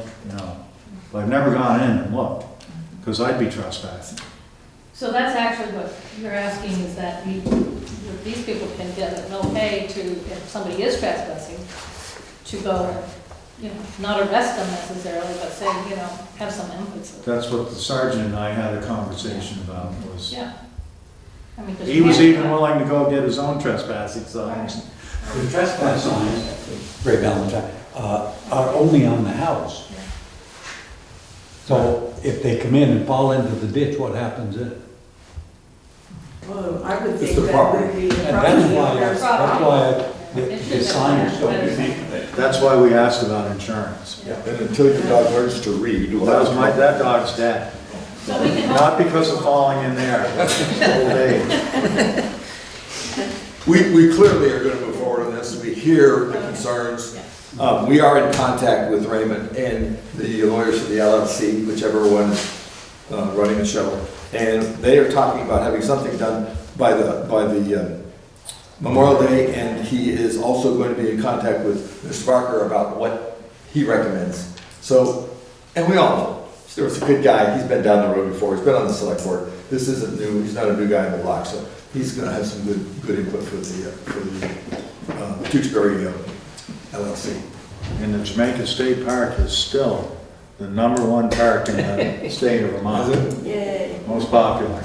but I've never gone in and looked because I'd be trespassing. So that's actually what you're asking is that these people can get an okay to, if somebody is trespassing, to go, not arrest them necessarily, but say, have some emphasis. That's what the sergeant and I had a conversation about was. Yeah. I mean, 'cause He you was can't- even willing to go get his own trespassing signs. The trespass signs, Ray Valentine, are only on the house. So if they come in and fall into the ditch, what happens then? Well, I would It's think the that property. would be the And property. that's why the signs don't be. That's why we asked about insurance. Yeah, and until your dog learns to read. Well, that dog's dead. So we can. Not because of falling in there, old age. We clearly are going to move forward on this. We hear the concerns. We are in contact with Raymond and the lawyers for the LLC, whichever one is running the show. And they are talking about having something done by the Memorial Day, and he is also going to be in contact with Mr. Barker about what he recommends. So, and we all know, Stuart's a good guy. He's been down the road before. He's been on the select board. This isn't new. He's not a new guy in the block. So he's going to have some good input for the Tewksbury LLC. And the Jamaica State Park is still the #1 park in the state of Vermont. Yay. Most popular.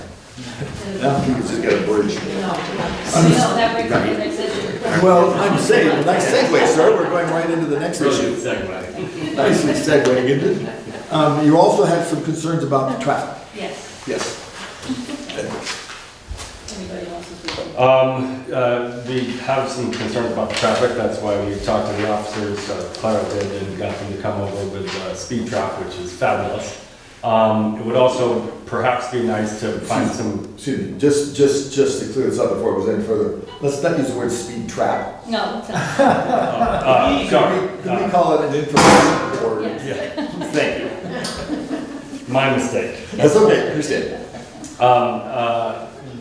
Now he can just get a bridge. That brings up the next issue. Well, I'm saying, nice segue, sir. We're going right into the next issue. Segue. Nicely segueing into it. You also had some concerns about the traffic. Yes. Yes. Anybody else's report? We have some concerns about the traffic, that's why we talked to the officers, Clara did, and got them to come over with speed trap, which is fabulous. It would also perhaps be nice to find some, Excuse me, just to clear this up before it goes any further, let's not use the word speed trap. No, it's not. sorry, Can we call it an information board? Yes. thank you. My mistake. That's okay, understand.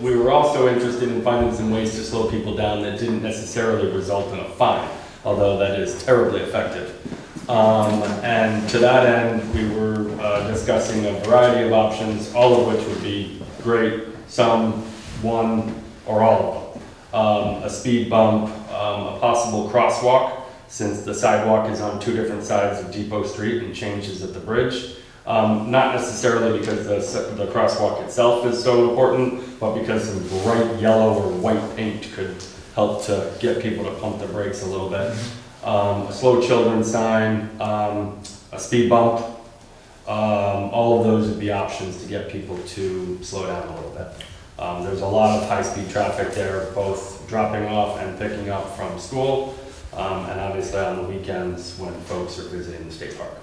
we were also interested in finding some ways to slow people down that didn't necessarily result in a fine, although that is terribly effective. And to that end, we were discussing a variety of options, all of which would be great, some, one, or all of them. A speed bump, a possible crosswalk, since the sidewalk is on two different sides of Depot Street and changes at the bridge. Not necessarily because the crosswalk itself is so important, but because some bright yellow or white paint could help to get people to pump their brakes a little bit. A slow children sign, a speed bump, all of those would be options to get people to slow down a little bit. There's a lot of high-speed traffic there, both dropping off and picking up from school, and obviously on the weekends when folks are visiting the state park.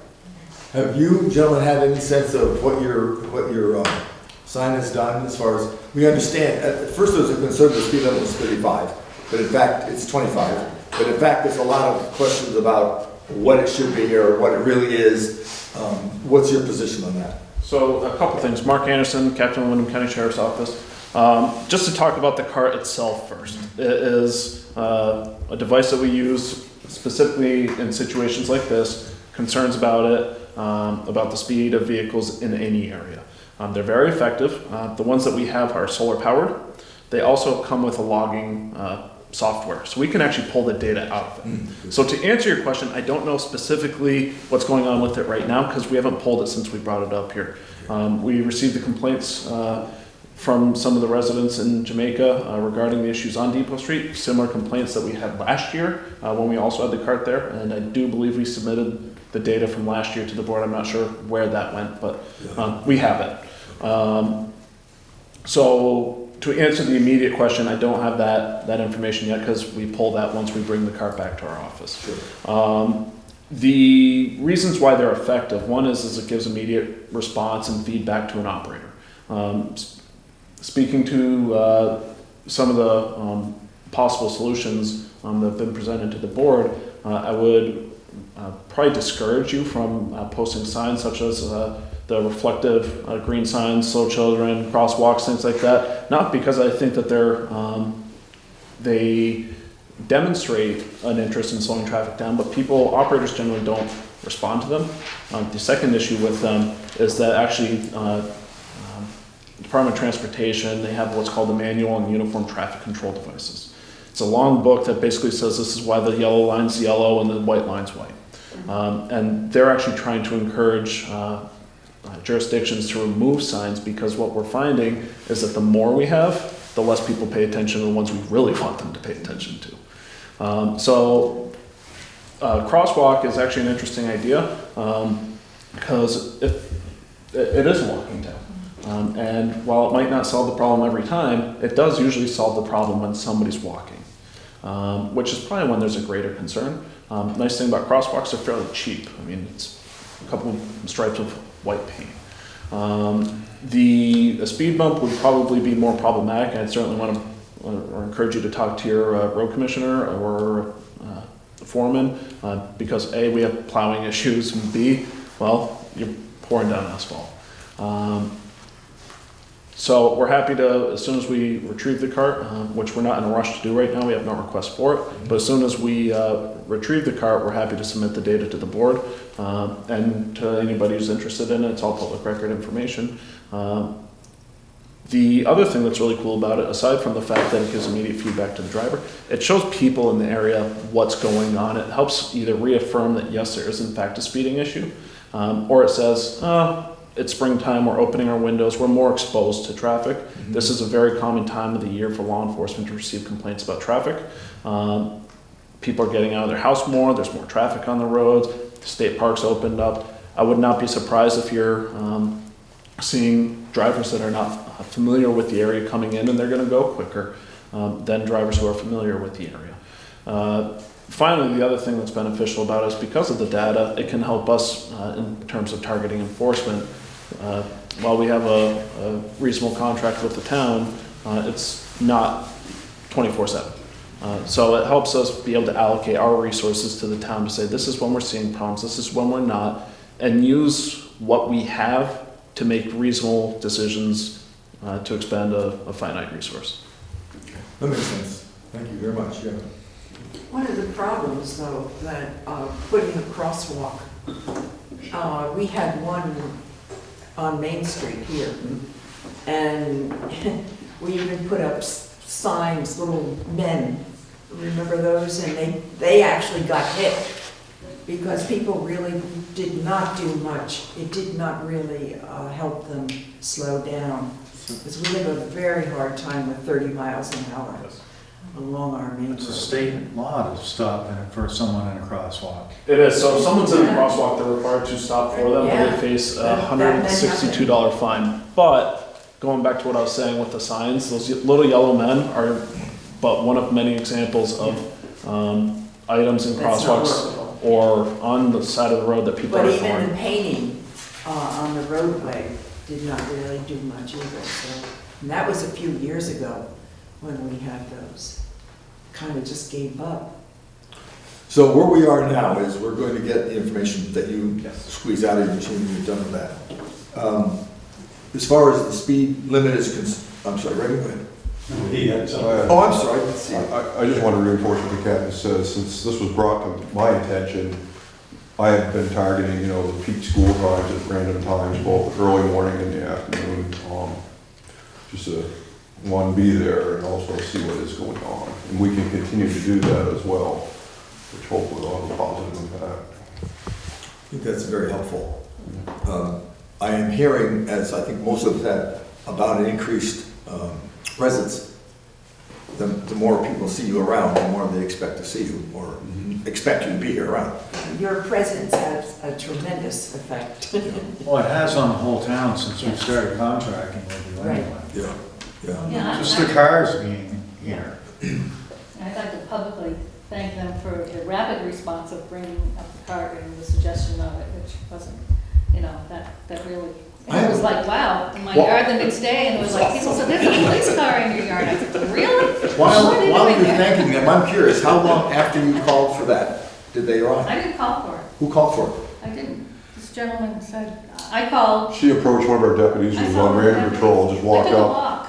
Have you gentlemen had any sense of what your sign has done as far as, we understand, at first there was a concern the speed limit was 35, but in fact it's 25. But in fact there's a lot of questions about what it should be or what it really is. What's your position on that? So a couple things. Mark Anderson, Captain of Windham County Sheriff's Office. Just to talk about the cart itself first. It is a device that we use specifically in situations like this, concerns about it, about the speed of vehicles in any area. They're very effective. The ones that we have are solar powered. They also come with a logging software, so we can actually pull the data out of it. So to answer your question, I don't know specifically what's going on with it right now because we haven't pulled it since we brought it up here. We received the complaints from some of the residents in Jamaica regarding the issues on Depot Street, similar complaints that we had last year when we also had the cart there, and I do believe we submitted the data from last year to the board. I'm not sure where that went, but we have it. So to answer the immediate question, I don't have that information yet because we pull that once we bring the cart back to our office. Sure. The reasons why they're effective, one is it gives immediate response and feedback to an operator. Speaking to some of the possible solutions that have been presented to the board, I would probably discourage you from posting signs such as the reflective green signs, slow children, crosswalks, things like that. Not because I think that they demonstrate an interest in slowing traffic down, but operators generally don't respond to them. The second issue with them is that actually Department of Transportation, they have what's called the Manual on Uniform Traffic Control Devices. It's a long book that basically says this is why the yellow line's yellow and the white line's white. And they're actually trying to encourage jurisdictions to remove signs because what we're finding is that the more we have, the less people pay attention to the ones we really want them to pay attention to. So crosswalk is actually an interesting idea because it is a walking town. And while it might not solve the problem every time, it does usually solve the problem when somebody's walking, which is probably when there's a greater concern. Nice thing about crosswalks, they're fairly cheap. I mean, it's a couple of stripes of white paint. The speed bump would probably be more problematic, and I'd certainly want to encourage you to talk to your road commissioner or foreman, because A, we have plowing issues, and B, well, you're pouring down asphalt. So we're happy to, as soon as we retrieve the cart, which we're not in a rush to do right now, we have no request for it, but as soon as we retrieve the cart, we're happy to submit the data to the board, and to anybody who's interested in it, it's all public record information. The other thing that's really cool about it, aside from the fact that it gives immediate feedback to the driver, it shows people in the area what's going on. It helps either reaffirm that yes, there is in fact a speeding issue, or it says, it's springtime, we're opening our windows, we're more exposed to traffic. Mm-hmm. This is a very common time of the year for law enforcement to receive complaints about traffic. People are getting out of their house more, there's more traffic on the roads, the state parks opened up. I would not be surprised if you're seeing drivers that are not familiar with the area coming in, and they're gonna go quicker than drivers who are familiar with the area. Finally, the other thing that's beneficial about it is because of the data, it can help us in terms of targeting enforcement. While we have a reasonable contract with the town, it's not 24/7. So it helps us be able to allocate our resources to the town to say, this is when we're seeing problems, this is when we're not, and use what we have to make reasonable decisions to expend a finite resource. That makes sense. Thank you very much, yeah. One of the problems, though, that putting a crosswalk, we had one on Main Street here, and we even put up signs, little men, remember those? And they actually got hit because people really did not do much. It did not really help them slow down. Because we have a very hard time with 30 miles an hour along our main road. It's a state law to stop for someone in a crosswalk. It is, so if someone's in a crosswalk, they're required to stop for them, but Yeah. they face a That $162 fine. But, going back to what I was saying with the signs, those little yellow men are but one of many examples of items in That's not crosswalks workable. or on the side of the road that people But are even the ignoring. painting on the roadway did not really do much either, so. And that was a few years ago when we had those. Kind of just gave up. So where we are now is we're going to get the information that you squeeze out of your machine when you're done with that. As far as the speed limit is I'm sorry, Ray, go ahead. He had some. Oh, I'm sorry. Let's see. I just want to reinforce what the captain says, since this was brought to my attention, I have been targeting, you know, the peak school times at random times, both early morning and the afternoon, just to, one, be there and also see what is going on. And we can continue to do that as well, which hopefully will have a positive impact. I think that's very helpful. I am hearing, as I think most of that, about an increased presence. The more people see you around, the more they expect to see you, or expect you to be here around. Your presence has a tremendous effect. Well, it has on the whole town since we started contracting with you Right. anyway. Yeah, yeah. Yeah, Just the cars being here. I'd like to publicly thank them for the rapid response of bringing up the cart and the suggestion of it, which wasn't, that really, it was like, wow, in my yard the next day, and it was like, people said, there's a police car in your yard. I said, really? While What are they you're doing there? thanking them, I'm curious, how long after you called for that did they arrive? I didn't call for it. Who called for it? I didn't. This gentleman said, I called. She approached one of our deputies who was on random patrol, just walked I took a up. walk.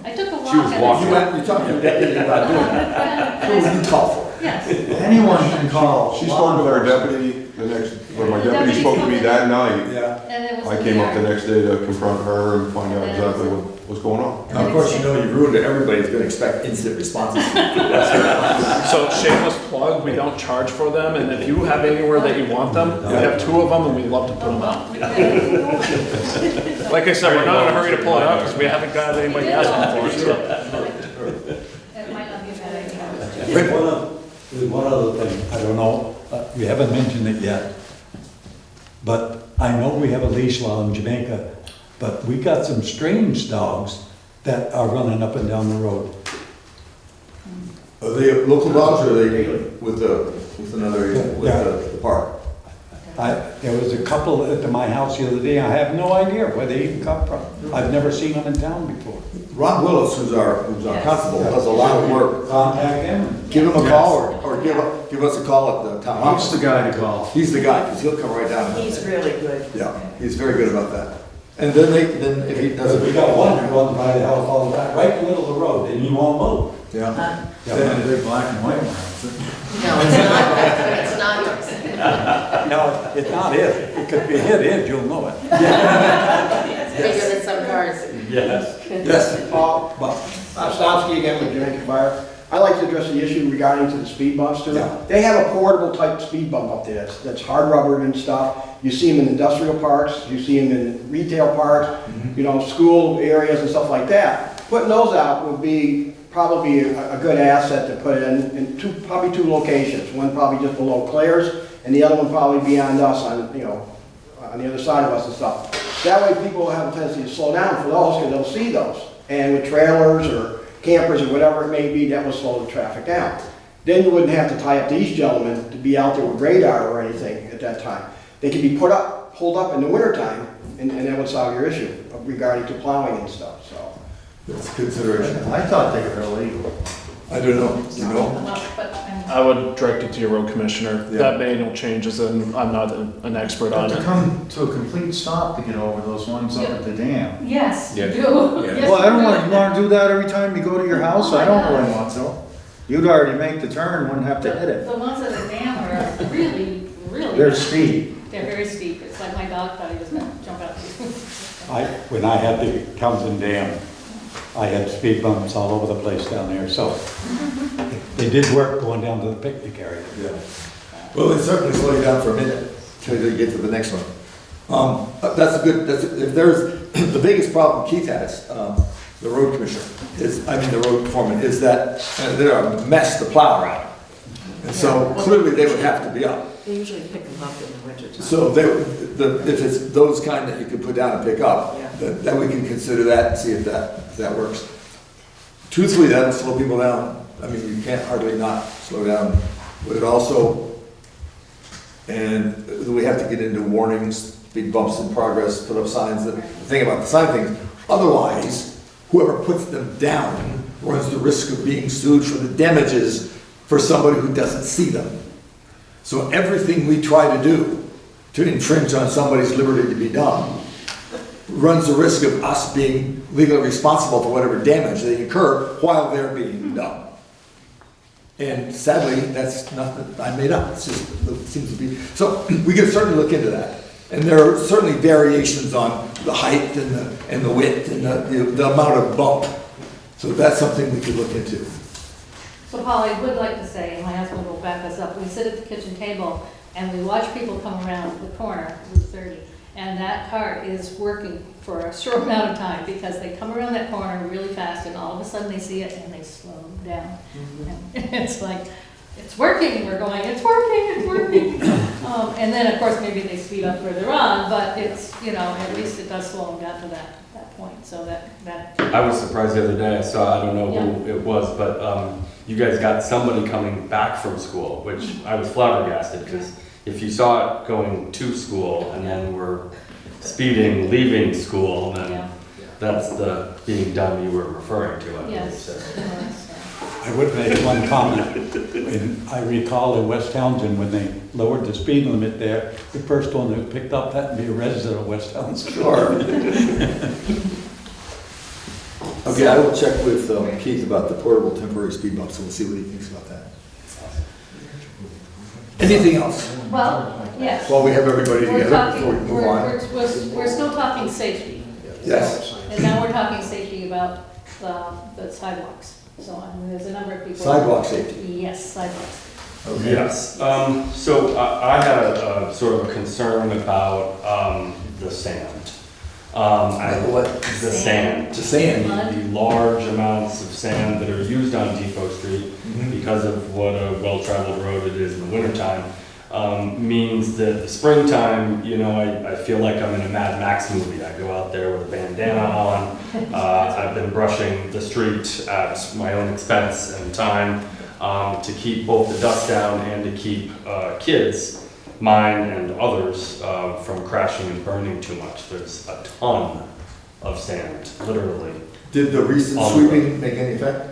I took a walk. She was and- walking. You talked to your deputy about doing that. Who did you call for? Yes. Anyone can call. She spoke with our deputy the next, when my deputy spoke to me that night. Yeah. And it was. I came up the next day to confront her and find out exactly what was going on. Now, of course, you know you've ruined it. Everybody's gonna expect instant responses. So shameless plug, we don't charge for them, and if you have anywhere that you want them, we have 2 of them and we'd love to put them out. Like I said, we're not in a hurry to pull it out because we haven't got anybody asking for it, so. It might not be a bad idea. There's one other thing, I don't know, we haven't mentioned it yet, but I know we have a leash law in Jamaica, but we got some strange dogs that are running up and down the road. Are they local dogs or are they with the park? There was a couple at my house the other day, I have no idea where they even come from. I've never seen them in town before. Ron Willis, who's our constable, does a lot of work. Contact him. Give him a call or give us a call at the town He's office. the guy to call. He's the guy, because he'll come right down. He's really good. Yeah, he's very good about that. And then if he Because we doesn't, got one that runs by the house all the time, right in the middle of the road, and he won't move. yeah. They're black and white ones. No, it's not yours. No, it's not his. It could be his, you'll know it. It's bigger than some cars. Yes. Yes. Bob Stopsky again with Jamaica Fire. I'd like to address the issue regarding to the speed bumps too. Yeah. They have a portable type speed bump up there that's hard rubbered and stuff. You see them in industrial parks, you see them in retail parks, school areas and stuff like that. Putting those out would be probably a good asset to put in probably 2 locations. One probably just below Claire's and the other one probably beyond us on the other side of us and stuff. That way people will have a tendency to slow down for those because they'll see those. And with trailers or campers or whatever it may be, that will slow the traffic down. Then you wouldn't have to tie up these gentlemen to be out there with radar or anything at that time. They could be pulled up in the wintertime, and that would solve your issue regarding to plowing and stuff, so. That's a consideration. I thought they were illegal. I don't know, you know? Well, but I'm I would direct it to your road commissioner. That manual changes and I'm not an expert on To it. come to a complete stop to get over those ones up at the dam. Yes, you Yeah. do. Yeah. Yes, Well, I don't you want, do. you wanna do that every time you go to your house? Oh my I don't gosh. really want to. You'd already make the turn, wouldn't have to hit it. The ones at the dam are really, really. They're bad. steep. They're very steep. It's like my dog thought he was gonna jump out. When I had the Townsend Dam, I had speed bumps all over the place down there, so they did work going down to the picnic area. Yeah. Well, it certainly slow you down for a minute till you get to the next one. If there's, the biggest problem Keith has, the road commissioner, the road foreman, is that they're a mess to plow around. And so clearly they would have to be up. They usually pick them up in the winter time. So if it's those kind that you can put down and pick up, Yeah. then we can consider that and see if that works. Truthfully, that'll slow people down. I mean, you can't hardly not slow down. But it also, and we have to get into warnings, speed bumps in progress, put up signs. The thing about the sign things, otherwise, whoever puts them down runs the risk of being sued for the damages for somebody who doesn't see them. So everything we try to do to infringe on somebody's liberty to be done runs the risk of us being legally responsible for whatever damage they incur while they're being done. And sadly, that's nothing I made up. It's just, it seems to be. So we can certainly look into that. And there are certainly variations on the height and the width and the amount of bump. So that's something we could look into. So Paul, I would like to say, and my husband will back us up, we sit at the kitchen table and we watch people come around the corner, Route 30, and that cart is working for a short amount of time because they come around that corner really fast and all of a sudden they see it and they slow down. And it's like, it's working, we're going, it's working. And then of course maybe they speed up further on, but it's, at least it does slow them down to that point, so that. I was surprised the other day, I don't know who it was, but you guys got somebody coming back from school, which I was flabbergasted, because if you saw it going to school and then we're speeding, leaving school, then that's the being dumb you were referring to, I believe. Yes. I would make one comment. And I recall in West Townsend, when they lowered the speed limit there, the first one that picked up that would be a resident of West Townsend. Sure. Okay, I will check with Keith about the portable temporary speed bumps and we'll see what he thinks about that. Anything else? Well, yes. While we have everybody We're together talking, before we move on. we're still talking safety. Yes. And now we're talking safety about the sidewalks. So there's a number of people. Sidewalk safety. Yes, sidewalks. Okay. Yes, so I had a sort of a concern about the sand. What? The sand. The sand. The large amounts of sand that are used on Depot Street because of what a well-traveled road it is in the wintertime, means that the springtime, I feel like I'm in a Mad Max movie. I go out there with a bandana on. I've been brushing the street at my own expense and time to keep both the dust down and to keep kids, mine and others, from crashing and burning too much. There's a ton of sand, literally. Did the recent sweeping make any effect?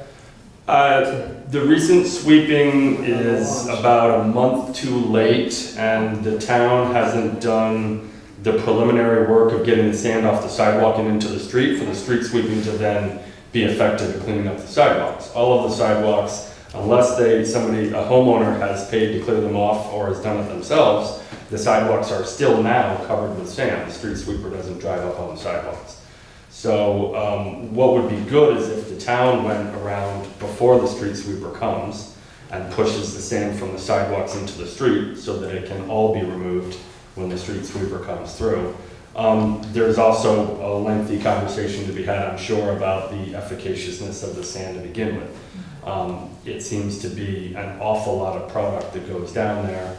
The recent sweeping is about a month too late, and the town hasn't done the preliminary work of getting the sand off the sidewalk and into the street for the street sweeping to then be effective at cleaning up the sidewalks. All of the sidewalks, unless a homeowner has paid to clear them off or has done it themselves, the sidewalks are still now covered with sand. The street sweeper doesn't drive up on the sidewalks. So what would be good is if the town went around before the street sweeper comes and pushes the sand from the sidewalks into the street so that it can all be removed when the street sweeper comes through. There's also a lengthy conversation to be had, I'm sure, about the efficaciousness of the sand to begin with. It seems to be an awful lot of product that goes down there.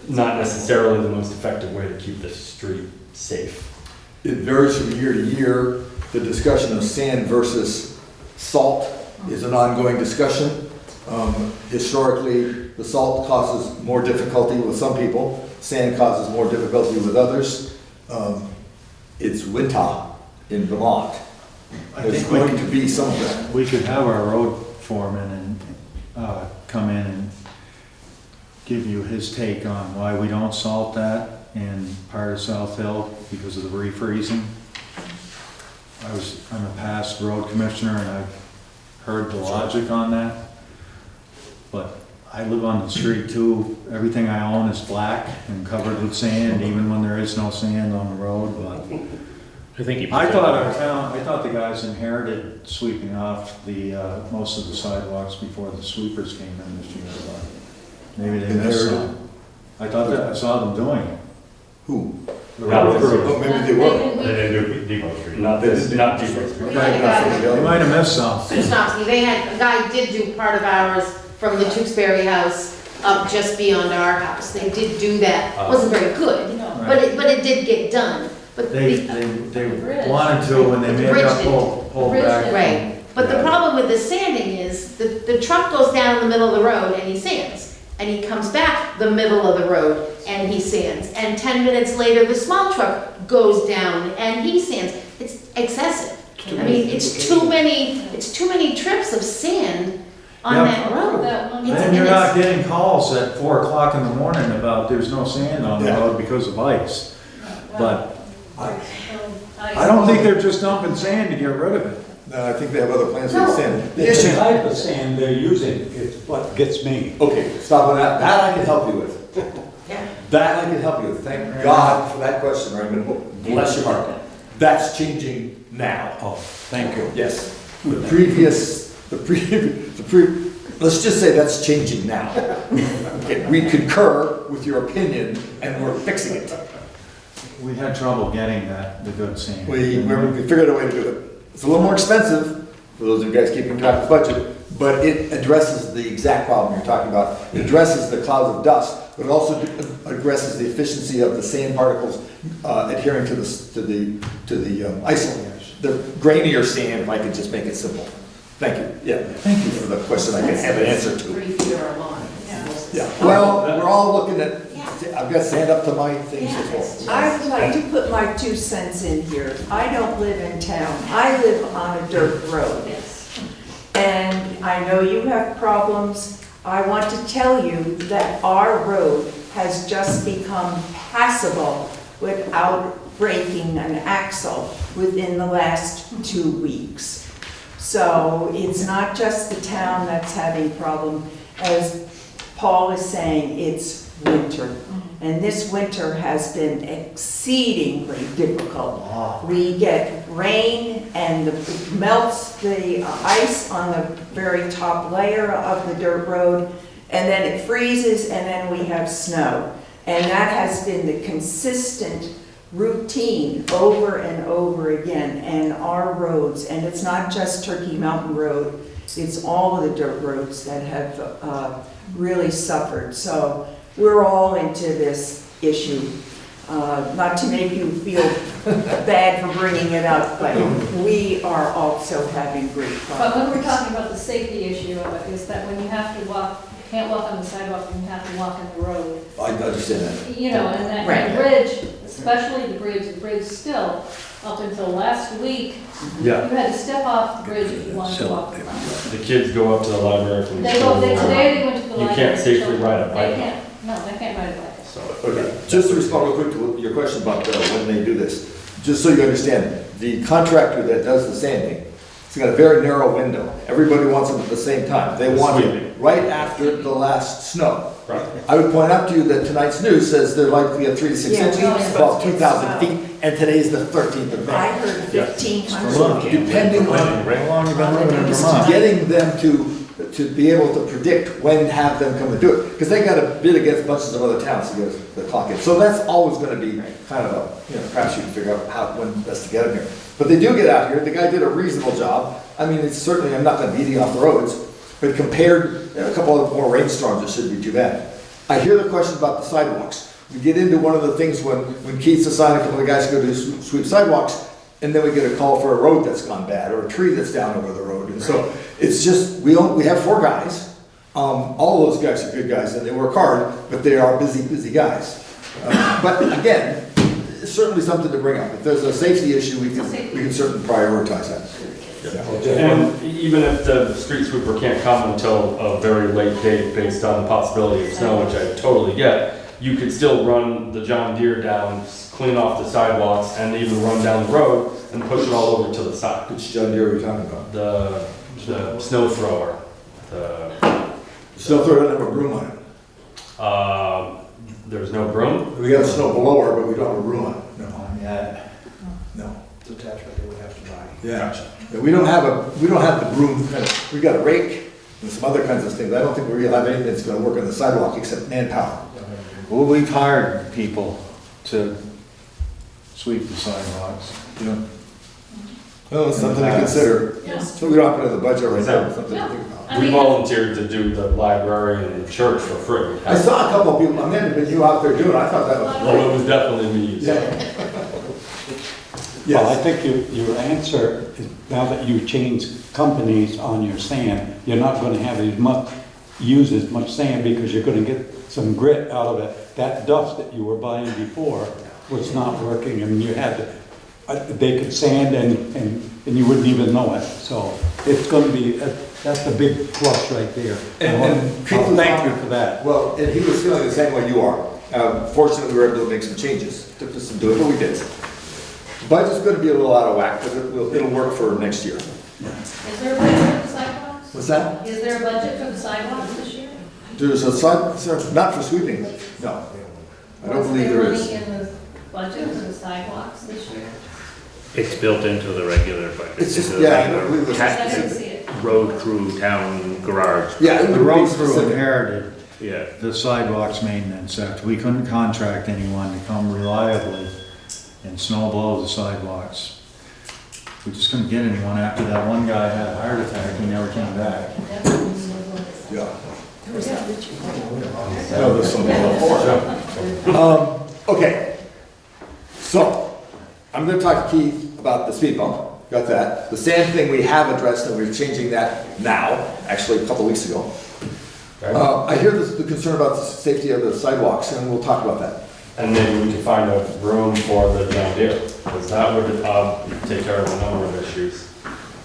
Not necessarily the most effective way to keep the street safe. It varies from year to year. The discussion of sand versus salt is an ongoing discussion. Historically, the salt causes more difficulty with some people. Sand causes more difficulty with others. It's winter in Vermont. There's going to be some of that. We could have our road foreman and come in and give you his take on why we don't salt that in part of South Hill because of the refreezing. I'm a past road commissioner and I've heard the logic on that. But I live on the street too. Everything I own is black and covered with sand, even when there is no sand on the road, but I think I thought the guys inherited sweeping off the, most of the sidewalks before the sweepers came in this year, but maybe they missed some. I thought that I saw them doing it. Who? The road crew. Oh, maybe they were. They didn't do Depot Street, not Depot Street. They might have missed some. Krasnovsky, they had, a guy did do part of ours from the Tewksbury house up just beyond our house. They did do that. Wasn't very good, but it did get done. But They wanted to and they made up pull back. Right, but the problem with the sanding is the truck goes down in the middle of the road and he sands. And he comes back the middle of the road and he sands. And 10 minutes later, the small truck goes down and he sands. It's excessive. I mean, it's too many trips of sand on that road. Then you're not getting calls at 4 o'clock in the morning about there's no sand on the road because of ice. But I don't think they're just dumping sand to get rid of it. No, I think they have other plans for the sand. The It's the issue, type of sand they're using is what gets me. okay, stop on that. That I can help you with. Yeah. That I can help you with. Thank God for that question, Raymond. Bless your heart. That's changing now. Oh, thank you. Yes. Let's just say that's changing now. Okay, we concur with your opinion and we're fixing it. We had trouble getting the good sand. We figured a way to do it. It's a little more expensive for those of you guys keeping track of the budget, but it addresses the exact problem you're talking about. It addresses the clouds of dust, but it also addresses the efficiency of the sand particles adhering to the ice. The grainier sand, if I could just make it simple. Thank you. Yeah, thank you for the question I can have an answer to. 3 feet or a line. Yeah. Well, we're all looking at, I've got sand up to my things as well. I would like to put my 2 cents in here. I don't live in town. I live on a dirt road. And I know you have problems. I want to tell you that our road has just become passable without breaking an axle within the last 2 weeks. So it's not just the town that's having problem. As Paul is saying, it's winter. And this winter has been exceedingly difficult. We get rain and it melts the ice on the very top layer of the dirt road, and then it freezes, and then we have snow. And that has been the consistent routine over and over again. And our roads, and it's not just Turkey Mountain Road, it's all of the dirt roads that have really suffered. So we're all into this issue. Not to make you feel bad for bringing it up, but we are also having great But problems. when we're talking about the safety issue of it, is that when you have to walk, you can't walk on the sidewalk, and you have to walk on the road. I understand that. You know, and that Right. the bridge, especially the bridge still, up until last week, you had to step off the bridge if you wanted to walk around. The kids go up to the library from the school. Today they went to the You library. can't safely ride a bike. They can't, no, they can't ride a bike. Okay, just to respond real quick to your question about when they do this, just so you understand, the contractor that does the sanding, it's got a very narrow window. Everybody wants them at the same time. They want it right after the last snow. Right. I would point out to you that tonight's news says they're likely at 3 to 6 Yeah, inches, we were about supposed to get 2,000 snow. feet, and today's the 13th of I May. heard 1,500. Depending on How long you been living in Vermont? getting them to be able to predict when to have them come and do it. Because they got to bid against bunches of other towns to get the clock in. So that's always going to be kind of a, crapshoot to figure out when best to get them here. But they do get out here. The guy did a reasonable job. I mean, it's certainly, I'm not going to be eating off the roads, but compared, a couple of more rainstorms, it shouldn't be too bad. I hear the question about the sidewalks. We get into one of the things when Keith's assigned a couple of guys to go to sweep sidewalks, and then we get a call for a road that's gone bad, or a tree that's down over the road. And so it's just, we have 4 guys. All of those guys are good guys, and they work hard, but they are busy guys. But again, it's certainly something to bring up. If there's a safety issue, we can certainly prioritize that. And even if the street sweeper can't come until a very late date based on the possibility of snow, which I totally get, you could still run the John Deere down, clean off the sidewalks, and even run down the road and push it all over to the side. Which John Deere are we talking about? The snow thrower. The, Snow thrower doesn't have a broom on it. there's no broom? We got a snow blower, but we don't have a broom on it. No. Yeah, No. it's attachment they would have to buy. Yeah. Yeah, we don't have the broom, we got a rake and some other kinds of things. I don't think we really have anything that's gonna work on the sidewalk except manpower. Well, we've hired people to sweep the sidewalks. You know? Well, it's something to consider. So we don't have to have the budget right now, it's something to think about. We volunteered to do the library and the church for free. I saw a couple of people, Amanda, but you out there doing it, I thought that was Well, great. it was definitely me. so. Yeah. Well, I Yes. think your answer is, now that you changed companies on your sand, you're not gonna have use as much sand because you're gonna get some grit out of it. That dust that you were buying before was not working, and you had to, they could sand and you wouldn't even know it. So it's gonna be, that's a big plus right there. And Keith was Thank on- you for that. Well, and he was feeling the same way you are. Fortunately, we were able to make some changes. Took us some doing, but we did. Budget's gonna be a little out of whack, but it'll work for next year. Is there a budget for the sidewalks? What's that? Is there a budget for the sidewalks this year? There's a side, not for sweeping, no. I don't believe there is. Was there money in the budget for the sidewalks this year? It's built into the regular budget. It's just, into the yeah, I regular don't believe there's. I didn't see it. Road crew, town garage. Yeah, it The would be road crew specific. inherited Yeah. the sidewalks maintenance after we couldn't contract anyone to come reliably and snow blow the sidewalks. We just couldn't get anyone after that one guy had a heart attack, he never came back. Yeah. No, there's some before. Okay. So, I'm gonna talk to Keith about the speed bump, got that. The sand thing we have addressed, and we're changing that now, actually a couple weeks ago. I hear the concern about the safety of the sidewalks, and we'll talk about that. And maybe we could find a room for the John Deere, because that would take care of a number of issues.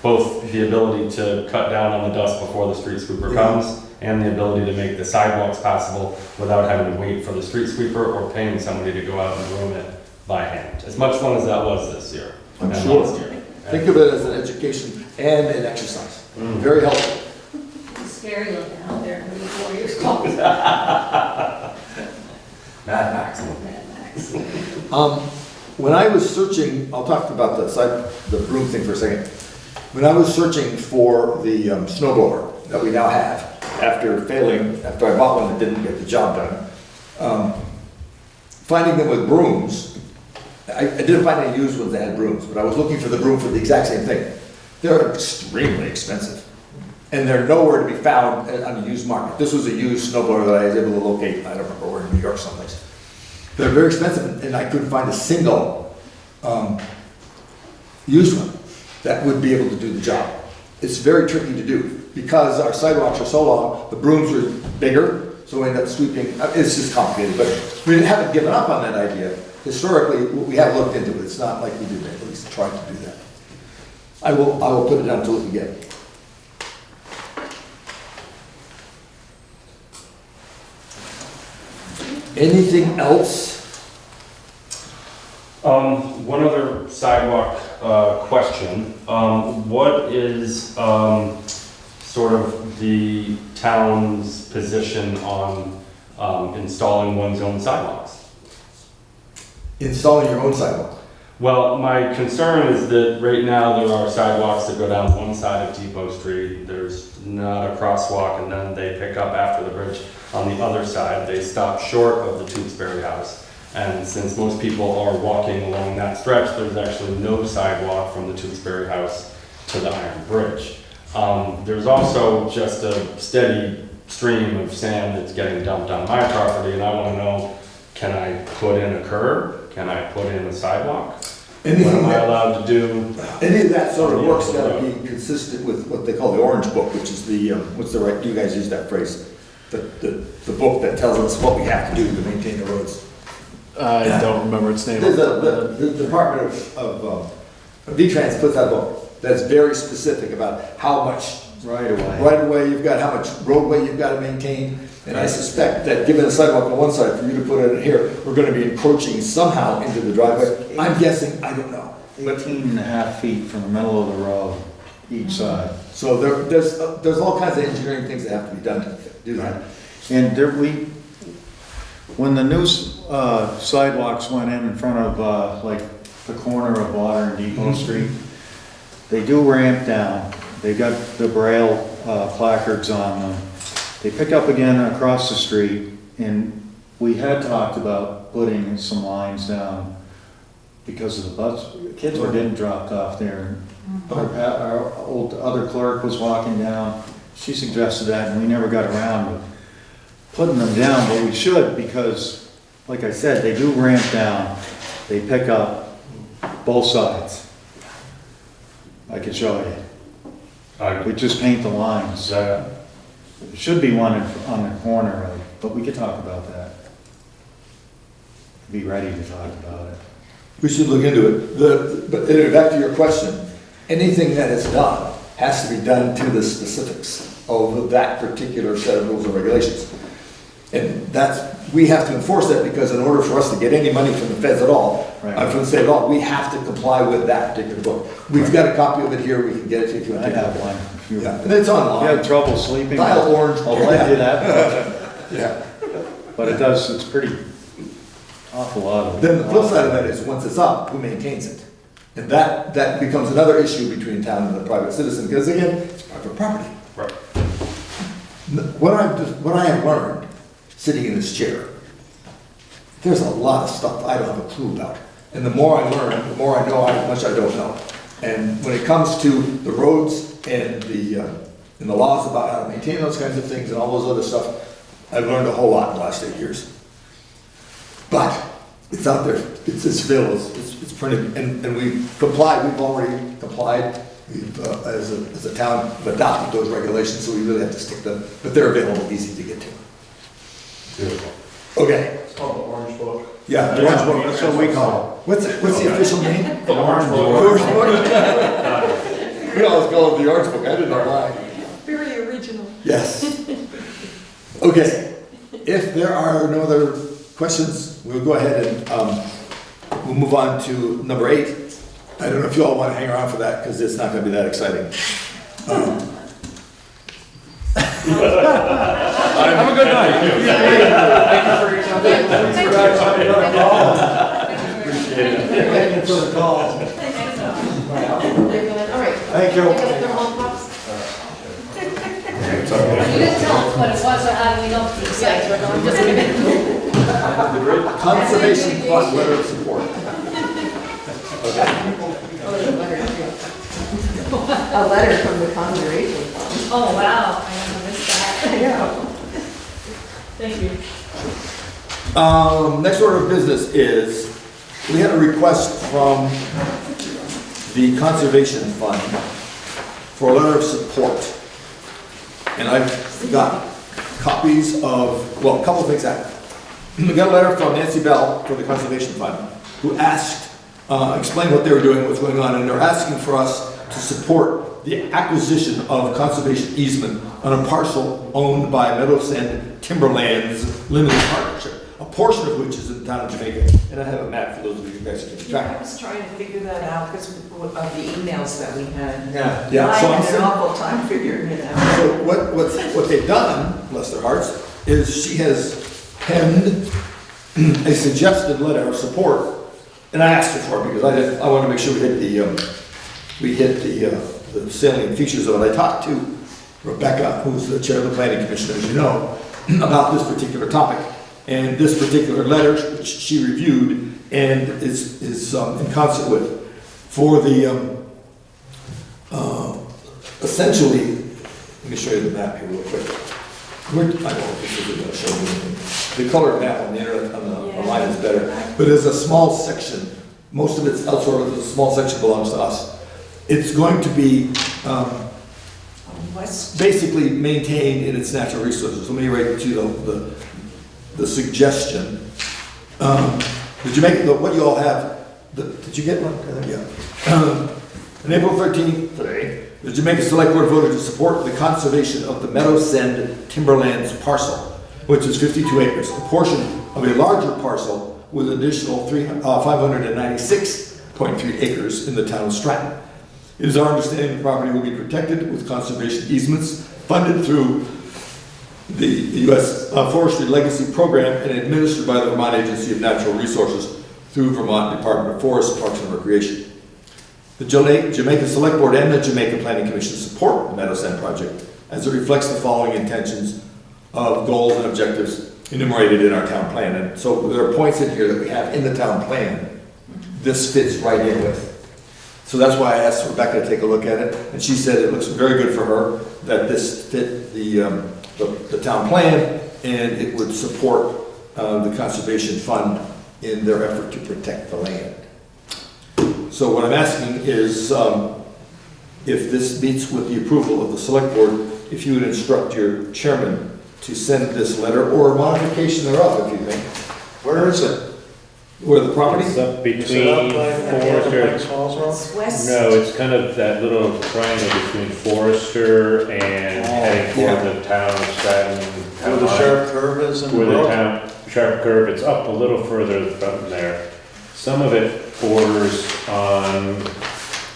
Both the ability to cut down on the dust before the street sweeper comes, and the ability to make the sidewalks passable without having to wait for the street sweeper or paying somebody to go out and broom it by hand. As much fun as that was this year. I'm and sure. last year. Think of it as an education and an exercise. Very helpful. It's scary looking out there, when you're 4 years old. Mad Max. Mad Max. When I was searching, I'll talk about the broom thing for a second. When I was searching for the snow blower that we now have, after I bought one that didn't get the job done, finding them with brooms, I didn't find any used ones that had brooms, but I was looking for the broom for the exact same thing. They're extremely expensive, and they're nowhere to be found on the used market. This was a used snowblower that I was able to locate, I don't remember where, in New York someplace. They're very expensive, and I couldn't find a single used one that would be able to do the job. It's very tricky to do, because our sidewalks are so long, the brooms are bigger, so we end up sweeping, it's just complicated, but we haven't given up on that idea. Historically, we have looked into it, it's not like we did at least try to do that. I will put it down to look again. Anything else? One other sidewalk question. What is sort of the town's position on installing one's own sidewalks? Installing your own sidewalk. Well, my concern is that right now there are sidewalks that go down one side of Depot Street. There's not a crosswalk, and then they pick up after the bridge on the other side. They stop short of the Tewksbury house. And since most people are walking along that stretch, there's actually no sidewalk from the Tewksbury house to the Iron Bridge. There's also just a steady stream of sand that's getting dumped on my property, and I want to know, can I put in a curb? Can I put in a sidewalk? What am I allowed to do? Any of that sort of work's gotta be consistent with what they call the Orange Book, which is the, what's the right, you guys use that phrase? The book that tells us what we have to do to maintain the roads. I don't remember its name. There's the Department of V-Trans puts out a book. that's very specific about how much Right away. right away you've got, how much roadway you've got to maintain. And I suspect that given the sidewalk on one side, for you to put it in here, we're gonna be encroaching somehow into the driveway. I'm guessing, I don't know. 18 and a half feet from the middle of the road, each side. So there's all kinds of engineering things that have to be done to do that. And there, when the new sidewalks went in front of, like, the corner of Water and Depot Street, they do ramp down. They got the Braille placards on them. They pick up again across the street, and we had talked about putting some lines down because of the bus, kids were getting dropped off there. Our old other clerk was walking down, she suggested that, and we never got around to putting them down, but we should, because, like I said, they do ramp down, they pick up both sides. I could show you. We just paint the lines. There should be one on the corner, right? But we could talk about that. Be ready to talk about it. We should look into it. But anyway, back to your question, anything that is done has to be done to the specifics of that particular set of rules and regulations. And we have to enforce that, because in order for us to get any money from the feds at all, from the state at all, we have to comply with that particular book. We've got a copy of it here, we can get it to you if you want I to have take one. it. Yeah, and it's If online. you have trouble sleeping, Dial orange. I'll lend you that. Yeah. But it's pretty awful lot of. Then the flip side of that is, once it's up, who maintains it? And that becomes another issue between town and the private citizen, because again, it's private property. Right. What I have learned, sitting in this chair, there's a lot of stuff I don't have a clue about. And the more I learn, the more I know how much I don't know. And when it comes to the roads and the laws about how to maintain those kinds of things and all those other stuff, I've learned a whole lot in the last 8 years. But it's out there, it's available, it's printed, and we've complied, we've already complied. We've, as a town, have adopted those regulations, so we really have to stick them, but they're available, easy to get to. Beautiful. Okay. It's called the Orange Book. Yeah, the Orange Book, that's what we call it. What's the official name? The Orange The Book. Orange Book? We always call it the Orange Book, I didn't know why. Very original. Yes. Okay, if there are no other questions, we'll go ahead and we'll move on to number 8. I don't know if you all want to hang around for that, because it's not going to be that exciting. Have a good night. Thank you for the call. All right. Thank you. You didn't tell us what it was, or how do we know if it's like, we're going, just kidding. Conservation Fund letter of support. A letter from the Conservation Fund. Oh, wow, I never missed that. Yeah. Thank you. Next order of business is, we had a request from the Conservation Fund for a letter of support. And I've got copies of, well, a couple of things happened. We got a letter from Nancy Bell for the Conservation Fund, who asked, explained what they were doing, what's going on, and they're asking for us to support the acquisition of conservation easement on a parcel owned by Meadowsend Timberlands Limited Partnership, a portion of which is in the town of Jamaica. And I have a map for those of you guys who can Yeah, I track. was trying to figure that out because of the emails that we had. Yeah. Yeah, I so I'm had an saying, awful time figuring it out. so what they've done, bless their hearts, is she has penned a suggested letter of support. And I asked her for it because I wanted to make sure we hit the salient features of it. I talked to Rebecca, who's the chair of the planning commission, as you know, about this particular topic. And this particular letter, which she reviewed and is in concert with, for the, essentially, let me show you the map here real quick. I don't know if this is going to show you anything. The color map on the internet, on the online is better, but it's a small section. Most of it's elsewhere, but the small section belongs to us. It's going to be basically maintained in its natural resources. Let me write to you the suggestion. Did you make what you all have? Did you get one? Yeah. On April 13th, today, the Jamaica Select Board voted to support the conservation of the Meadow Send Timberlands parcel, which is 52 acres, a portion of a larger parcel with an additional 596.3 acres in the town of Stratton. It is our understanding the property will be protected with conservation easements funded through the U.S. Forestry Legacy Program and administered by the Vermont Agency of Natural Resources through Vermont Department of Forests, Parks and Recreation. The Jamaica Select Board and the Jamaica Planning Commission support the Meadow Send project as it reflects the following intentions of goals and objectives enumerated in our town plan. And so there are points in here that we have in the town plan this fits right in with. So that's why I asked Rebecca to take a look at it, and she said it looks very good for her, that this fit the town plan, and it would support the Conservation Fund in their effort to protect the land. So what I'm asking is, if this meets with the approval of the Select Board, if you would instruct your chairman to send this letter or a modification thereof, if you think. Where is it? Where the property? It's up Is it up between by Forester. Banks Falls Road? It's west. No, it's kind of that little triangle between Forester and heading toward the town of Stratton. Where the sharp curve is in the Where the road? town, sharp curve, it's up a little further from there. Some of it borders on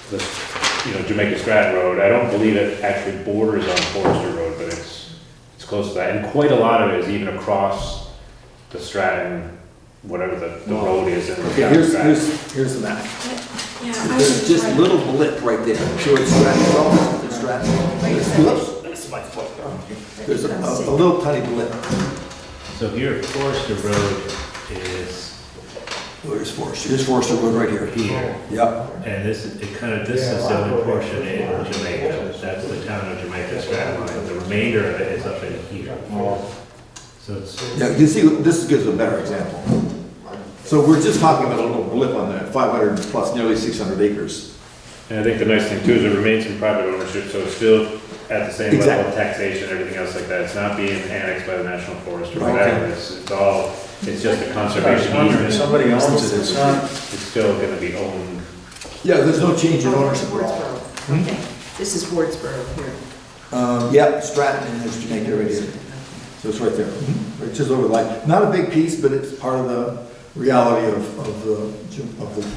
the, Jamaica Stratton Road. I don't believe it actually borders on Forester Road, but it's close to that. And quite a lot of it is even across the Stratton, whatever the road is in the Okay, town of Stratton. here's the map. Yeah, I There's was just trying- little blip right there. Sure, it's Stratton, well, it's Stratton. Whoops, that's my foot. There's a little tiny blip. So here, Forester Road is Where's Forester? Here's Forester Road right here. here, Yep. and this is the only portion in Jamaica. That's the town of Jamaica Stratton line. The remainder of it is up in here. So it's, Yeah, you see, this gives a better example. So we're just talking about a little blip on that, 500 plus nearly 600 acres. And I think the nice thing too is it remains in private ownership, so it's still at the same level Exactly. of taxation, everything else like that. It's not being annexed by the National Forest or Right. whatever. It's just a I was conservation wondering, easement. somebody owns it, it's not, It's still gonna be owned. Yeah, there's no change in Oh, ownership at all. Wardsboro. Okay, this is Wardsboro here. Yeah, Stratton and there's Jamaica right here. So it's right there. It's just over the line. Not a big piece, but it's part of the reality of the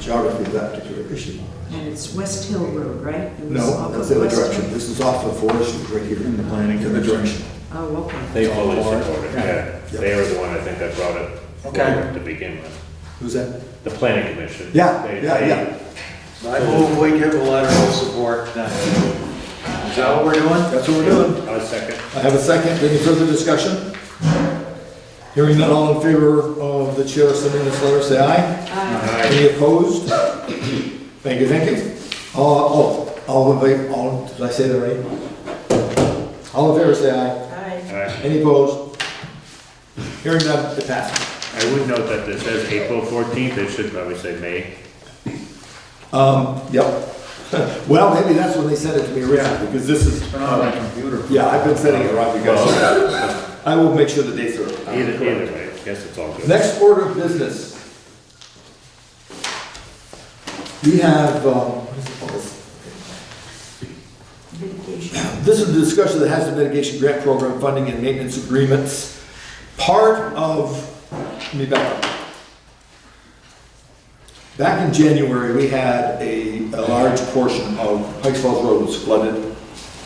geography of that particular issue. And it's West Hill Road, right? It was No, off that's of the other West direction. Hill. This is off of Forest Street right here. In the planning In the direction. Oh, okay. They fully for it. support it, yeah. They were the one, I think, that brought it Okay. forward to begin with. Who's that? The planning commission. Yeah, They- yeah, they- yeah. I move we give a letter of support then. Is that what we're doing? That's what we're doing. I'll second. I have a second. Any further discussion? Hearing none, all in favor of the chair sending this letter, say aye. Aye. Any opposed? Thank you, thank you. Did I say that right? All in favor, say aye. Aye. Aye. Any opposed? Hearing none, it passes. I would note that this says April 14th, it should probably say May. Yep. Well, maybe that's when they sent it to me originally, because this is, Turn on my computer. yeah, I've been setting it right because I will make sure the dates are Either correct. way, I guess it's all good. Next order of business. We have, what is it called? Mitigation. This is the discussion of the Hazard Mitigation Grant Program funding and maintenance agreements. Part of, let me back up. Back in January, we had a large portion of Pikes Falls Road was flooded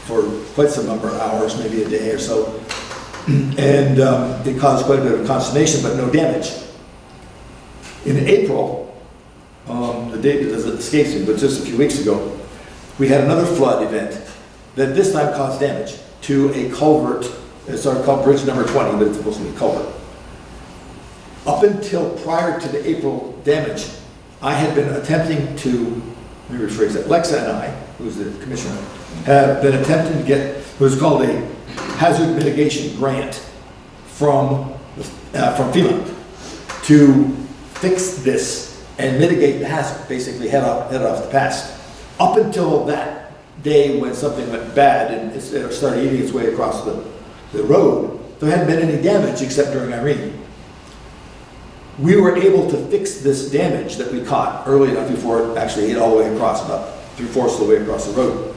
for quite some number of hours, maybe a day or so. And it caused quite a bit of consternation, but no damage. In April, the date escapes me, but just a few weeks ago, we had another flood event that this time caused damage to a culvert. It's called Bridge number 20, but it's supposed to be a culvert. Up until prior to the April damage, I had been attempting to, let me rephrase that, Lexa and I, who's the commissioner, have been attempting to get what was called a hazard mitigation grant from FEMA to fix this and mitigate the hazard, basically head off the pass. Up until that day when something went bad and it started eating its way across the road, there hadn't been any damage except during Irene. We were able to fix this damage that we caught early enough before it actually hit all the way across, about 3/4 of the way across the road,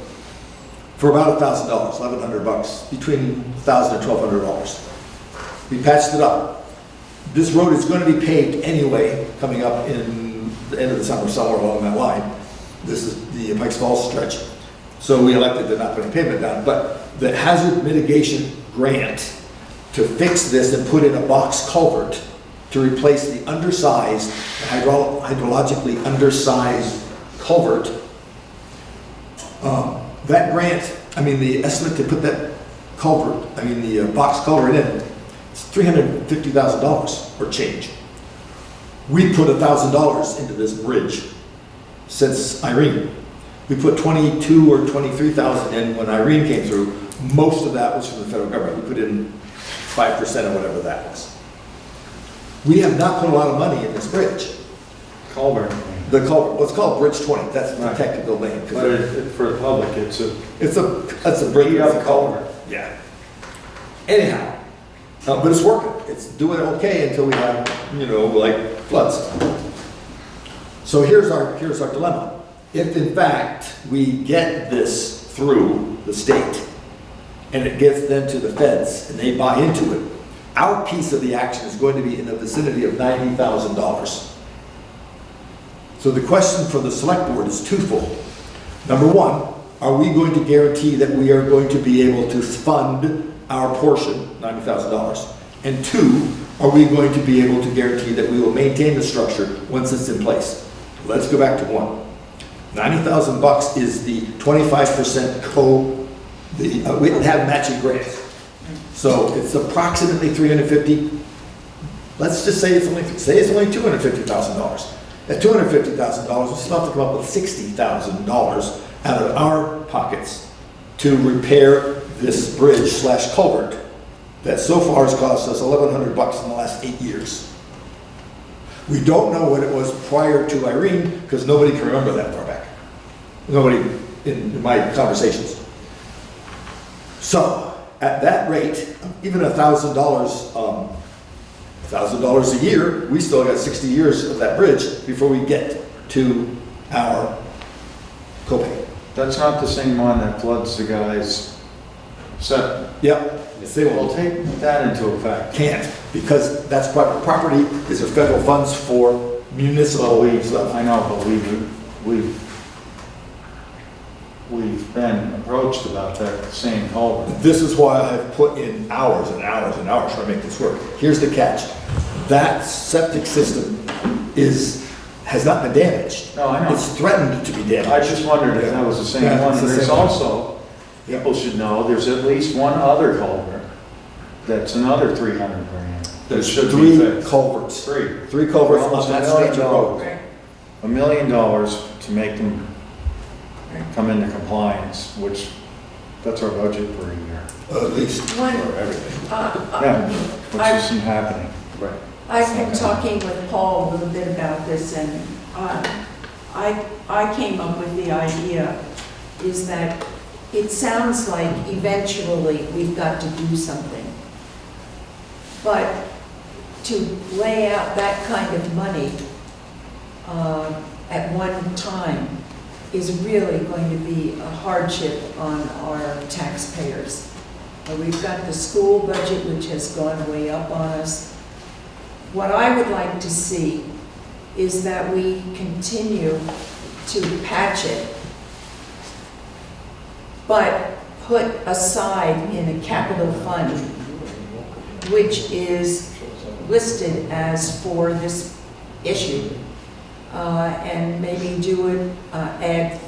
for about $1,000, $1,100, between $1,000 and $1,200. We patched it up. This road is going to be paved anyway, coming up in the end of the summer, somewhere along that line. This is the Pikes Falls stretch. So we elected to not put a pavement down, but the hazard mitigation grant to fix this and put in a box culvert to replace the undersized, hydrologically undersized culvert. That grant, the estimate to put that culvert, the box culvert in, is $350,000 or change. We put $1,000 into this bridge since Irene. We put 22 or 23,000 in when Irene came through. Most of that was from the federal government. We put in 5% or whatever that was. We have not put a lot of money in this bridge. Culvert. The culvert, well, it's called Bridge 20, that's the technical name. But for the public, it's a bridge. beat up culvert. Yeah. Anyhow, but it's working. It's doing okay until we have, like floods. So here's our dilemma. If in fact we get this through the state and it gets then to the feds and they buy into it, our piece of the action is going to be in the vicinity of $90,000. So the question for the select board is twofold. Number one, are we going to guarantee that we are going to be able to fund our portion, $90,000? And two, are we going to be able to guarantee that we will maintain the structure once it's in place? Let's go back to one. $90,000 is the 25% we have matching grants. So it's approximately 350. Let's just say it's only $250,000. At $250,000, we still have to come up with $60,000 out of our pockets to repair this bridge / culvert that so far has cost us $1,100 in the last 8 years. We don't know what it was prior to Irene because nobody can remember that far back. Nobody in my conversations. So at that rate, even $1,000 a year, we still got 60 years of that bridge before we get to our copay. That's not the same one that floods the guy's septic. Yep. We'll take that into effect. Can't, because that's private property. These are federal funds for municipal stuff. I know, but we've been approached about that same culvert. This is why I've put in hours and hours and hours trying to make this work. Here's the catch. That septic system has not been damaged. No, I know. It's threatened to be damaged. I just wondered if that was the same Yeah, one. it's the There's same one. also, people should know, there's at least one other culvert that's another 300 grand. That There's should be 3 fixed. culverts. Three culverts Almost on that $1 million. stretch of road. $1 million to make them come into compliance, which, that's our budget for a year. At least One- for everything. Yeah, which isn't happening. Right. I've been talking with Paul a little bit about this, and I came up with the idea is that it sounds like eventually we've got to do something. But to lay out that kind of money at one time is really going to be a hardship on our taxpayers. We've got the school budget, which has gone way up on us. What I would like to see is that we continue to patch it, but put aside in a capital fund, which is listed as for this issue, and maybe do it, add,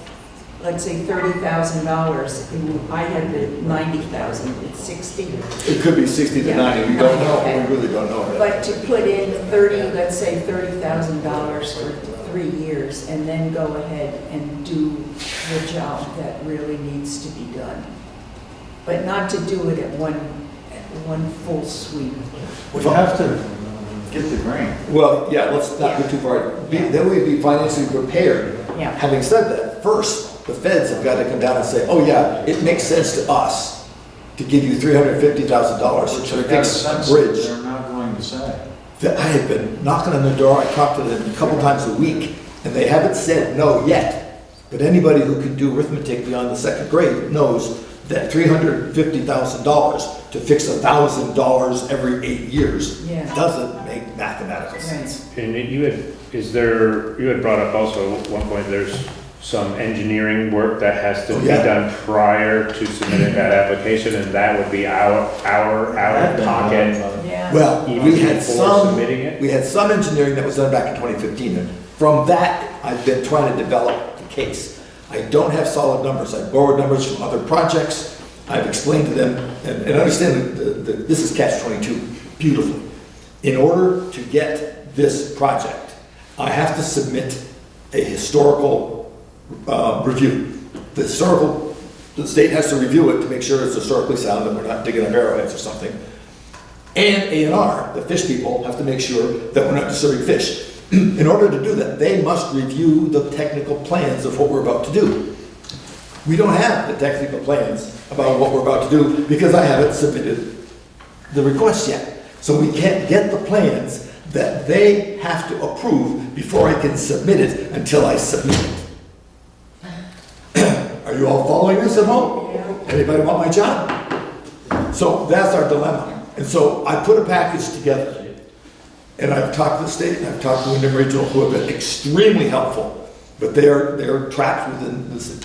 let's say $30,000. I had the 90,000, it's 60. It could be 60 to 90, we don't know, Okay. we really don't know. But to put in let's say $30,000 for 3 years, and then go ahead and do the job that really needs to be done. But not to do it at one full sweep. We have to get the grant. Well, yeah, let's not go too far. Then we'd be financially prepared. Yeah. Having said that, first, the feds have got to come down and say, oh yeah, it makes sense to us to give you $350,000 Which to I got a fix sense a bridge. they're not going to say. That I have been knocking on the door, I talk to them a couple times a week, and they haven't said no yet. But anybody who can do arithmetic beyond the second grade knows that $350,000 to fix $1,000 every 8 years Yeah. doesn't make mathematical sense. And you had brought up also at one point, there's some engineering work that has to Oh, be yeah. done prior to submitting that application, and that would be our pocket. Yeah. Well, Even we had before submitting it? some engineering that was done back in 2015, and from that, I've been trying to develop the case. I don't have solid numbers. I borrowed numbers from other projects. I've explained to them, and understand that this is catch-22 beautifully. In order to get this project, I have to submit a historical review. The state has to review it to make sure it's historically sound, and we're not digging up arrowheads or something. And A&R, the fish people, have to make sure that we're not disturbing fish. In order to do that, they must review the technical plans of what we're about to do. We don't have the technical plans about what we're about to do because I haven't submitted the request yet. So we can't get the plans that they have to approve before I can submit it until I submit it. Are you all following this at home? Anybody want my job? So that's our dilemma. And so I put a package together. And I've talked to the state, and I've talked to Wyndham Regional, who have been extremely helpful, but they're trapped within this.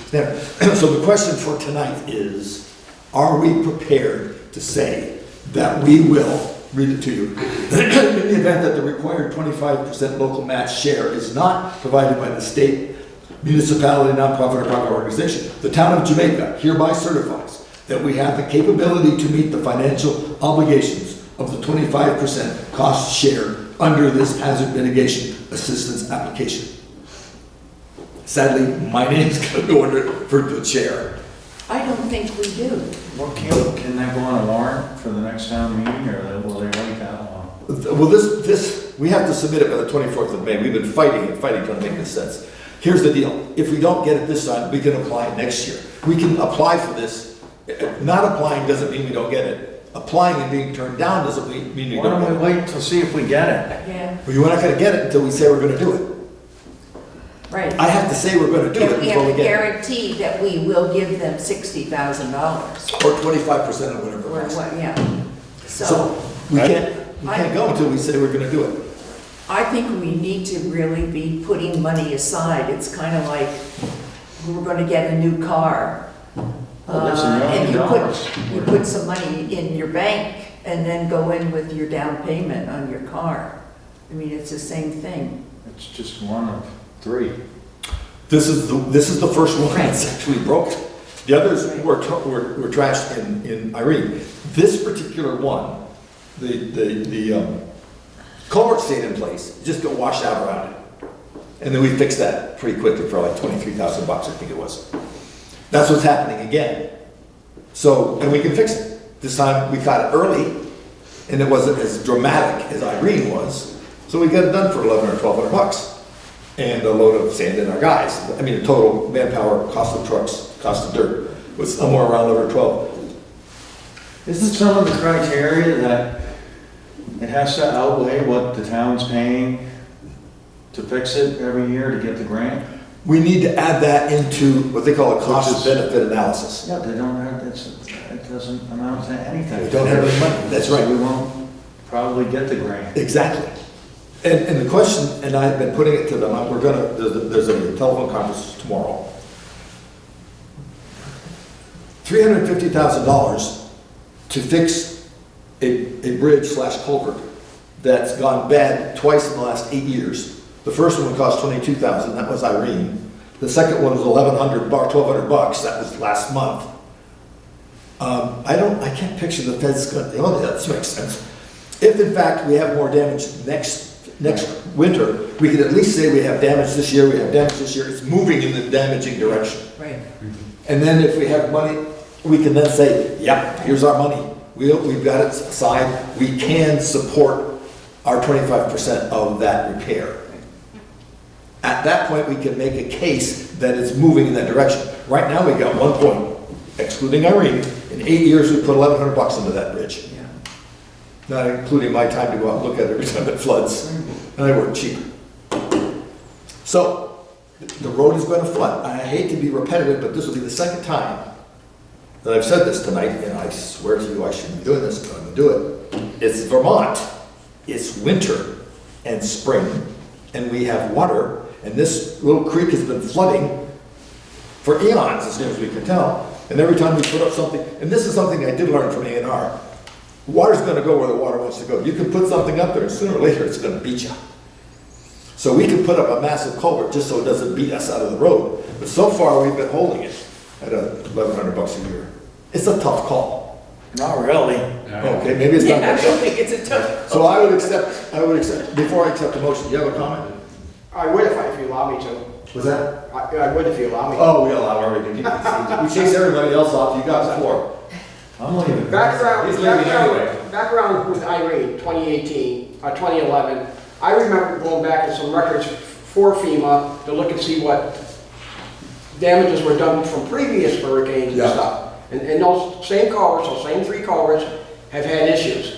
So the question for tonight is, are we prepared to say that we will, read it to you, in the event that the required 25% local match share is not provided by the state, municipality, nonprofit, or private organization, the town of Jamaica hereby certifies that we have the capability to meet the financial obligations of the 25% cost share under this hazard mitigation assistance application. Sadly, my name's gonna go under for the chair. I don't think we do. Well, can that go on a warrant for the next town meeting, or will they wait that long? Well, this, we have to submit it by the 24th of May. We've been fighting trying to make this sense. Here's the deal. If we don't get it this time, we can apply next year. We can apply for this. Not applying doesn't mean we don't get it. Applying and being turned down doesn't mean we Why don't don't get we it. wait to see if we get it? Yeah, Well, you're not gonna get it until we say we're gonna do it. right. I have to say we're gonna do it And we before have we to get it. guarantee that we will give them $60,000. Or 25% of whatever. Or it is. what, yeah. So, So we can't go until we say we're gonna do it. I think we need to really be putting money aside. It's kind of like we're gonna get a new car. Well, that's $1 And million. you put some money in your bank and then go in with your down payment on your car. I mean, it's the same thing. It's just one of three. This is the first one that's actually broken. The others were trashed in Irene. This particular one, the culvert stayed in place, it just got washed out around it. And then we fixed that pretty quickly for like $23,000, I think it was. That's what's happening again. So, and we can fix it. This time we caught it early, and it wasn't as dramatic as Irene was. So we got it done for $1,100 or $1,200. And a load of sand in our guys. I mean, the total manpower, cost of trucks, cost of dirt was somewhere around 11 or 12. Isn't some of the criteria that it has to outweigh what the town's paying to fix it every year to get the grant? We need to add that into what they call a cost Which is- benefit analysis. Yeah, they don't have, it doesn't amount to anything. They don't have any money, that's right. So we won't probably get the grant. Exactly. And the question, and I've been putting it to them, there's a telephone conference tomorrow. $350,000 to fix a bridge/culvert that's gone bad twice in the last 8 years. The first one cost $22,000, that was Irene. The second one was $1,200, that was last month. I can't picture the feds going, oh, yeah, this makes sense. If in fact we have more damage next winter, we could at least say we have damage this year, it's moving in the damaging direction. Right. And then if we have money, we can then say, yep, here's our money. We've got it aside, we can support our 25% of that repair. At that point, we can make a case that it's moving in that direction. Right now, we got 1 point, excluding Irene. In 8 years, we put $1,100 into that bridge. Yeah. Not including my time to go out and look at it every time it floods. And I work cheap. So, The road is gonna flood. I hate to be repetitive, but this will be the second time that I've said this tonight, and I swear to you I shouldn't be doing this, but I'm gonna do it. It's Vermont. It's winter and spring, and we have water, and this little creek has been flooding for eons, as near as we can tell. And every time we put up something, and this is something I did learn from A&R, water's gonna go where the water wants to go. You can put something up there, and sooner or later, it's gonna beat you. So we can put up a massive culvert just so it doesn't beat us out of the road. But so far, we've been holding it at $1,100 a year. It's a tough call. Not really. Okay, maybe it's not Yeah, I that don't tough. think it's a tough. So I would accept, before I accept the motion, do you have a comment? I would if you allow me to. Was that? I would if you allow me. Oh, we allow everything. We chase everybody else off, you got the floor. I'm leaving. He's leaving anyway. Background with Irene, 2018, 2011, I remember going back in some records for FEMA to look and see what damages were done from previous hurricanes and Yeah. stuff. And those same culverts, those same 3 culverts, have had issues.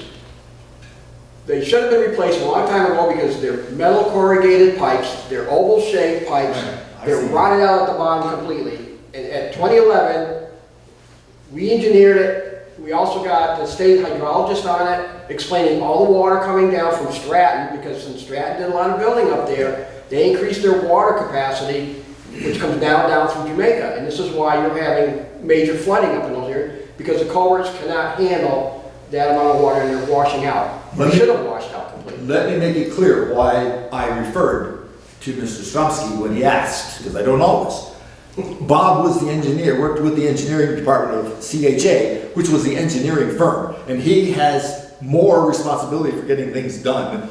They should have been replaced a long time ago because they're metal corrugated pipes, they're oval-shaped pipes, they're rotted out at the bottom completely. And at 2011, we engineered it, we also got the state hydrologist on it, explaining all the water coming down from Stratton, because since Stratton did a lot of building up there, they increased their water capacity, which comes down through Jamaica. And this is why you're having major flooding up in those areas, because the culverts cannot handle that amount of water and they're washing out. They should have washed out completely. Let me make it clear why I referred to Mr. Stromsky when he asked, because I don't know this. Bob was the engineer, worked with the engineering department of CHA, which was the engineering firm, and he has more responsibility for getting things done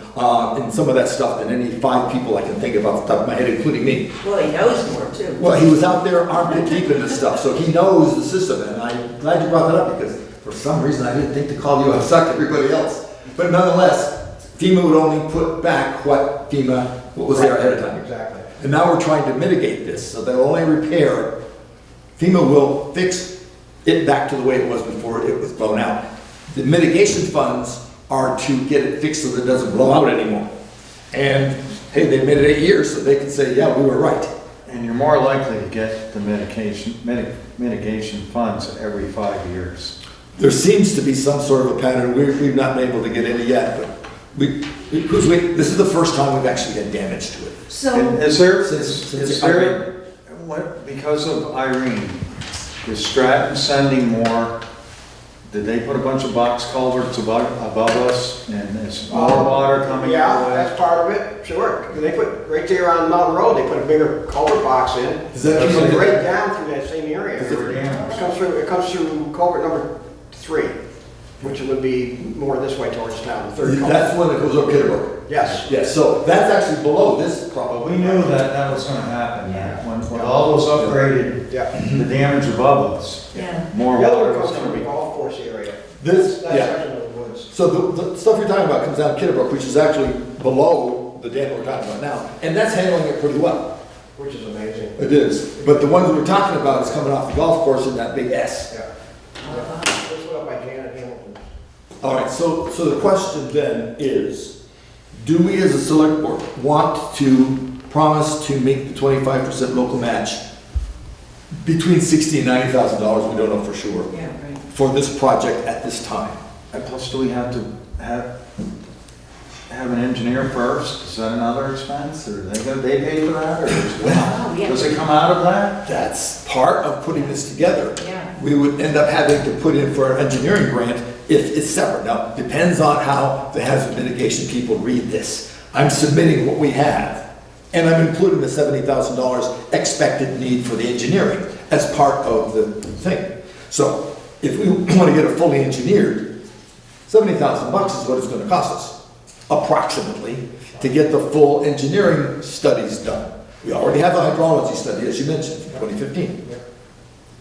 in some of that stuff than any 5 people I can think of off the top of my head, including me. Well, he knows more too. Well, he was out there armpit deep in this stuff, so he knows the system, and I'm glad you brought that up, because for some reason I didn't think to call you, I've sucked everybody else. But nonetheless, FEMA would only put back what was there ahead of time. Exactly. And now we're trying to mitigate this, so they'll only repair, FEMA will fix it back to the way it was before it was blown out. The mitigation funds are to get it fixed so that it doesn't blow out anymore. And, hey, they made it 8 years, so they can say, yeah, we were right. And you're more likely to get the mitigation funds every 5 years. There seems to be some sort of a pattern, we've not been able to get any yet, but this is the first time we've actually had damage to it. So, Is there, Since is there, what, because of Irene, is Stratton sending more? Did they put a bunch of box culverts above us, and is more water coming Yeah, our way? that's part of it, sure. They put, right there on Mountain Road, they put a bigger culvert box in. Is that- It goes right down through that same area. Is it damaged? It comes through culvert number 3, which would be more this way towards town, the 3rd culvert. That's one that goes over Kidderberg. Yes. Yes, so that's actually below this problem. We knew that was gonna happen, that when all those upgraded, Yeah. the damage above us, yeah. more The other water one was comes from gonna the be. golf course area. This, That yeah. section of the woods. So the stuff you're talking about comes down Kidderberg, which is actually below the dam we're talking about now, and that's handling it pretty well. Which is amazing. It is, but the one that we're talking about is coming off the golf course in that big S. Yeah. This went up by Janet Hamilton. All right, so the question then is, do we as a select board want to promise to make the 25% local match between $60,000 and $90,000, we don't know for sure, Yeah, right. for this project at this time? And plus, do we have to have an engineer first? Is that another expense, or they pay for that, or Oh, yeah. does it come out of that? That's part of putting this together. Yeah. We would end up having to put in for an engineering grant if it's separate. Now, it depends on how the hazard mitigation people read this. I'm submitting what we have, and I'm including the $70,000 expected need for the engineering as part of the thing. So if we want to get it fully engineered, $70,000 is what it's going to cost us, approximately, to get the full engineering studies done. We already have the hydrology study, as you mentioned, from 2015.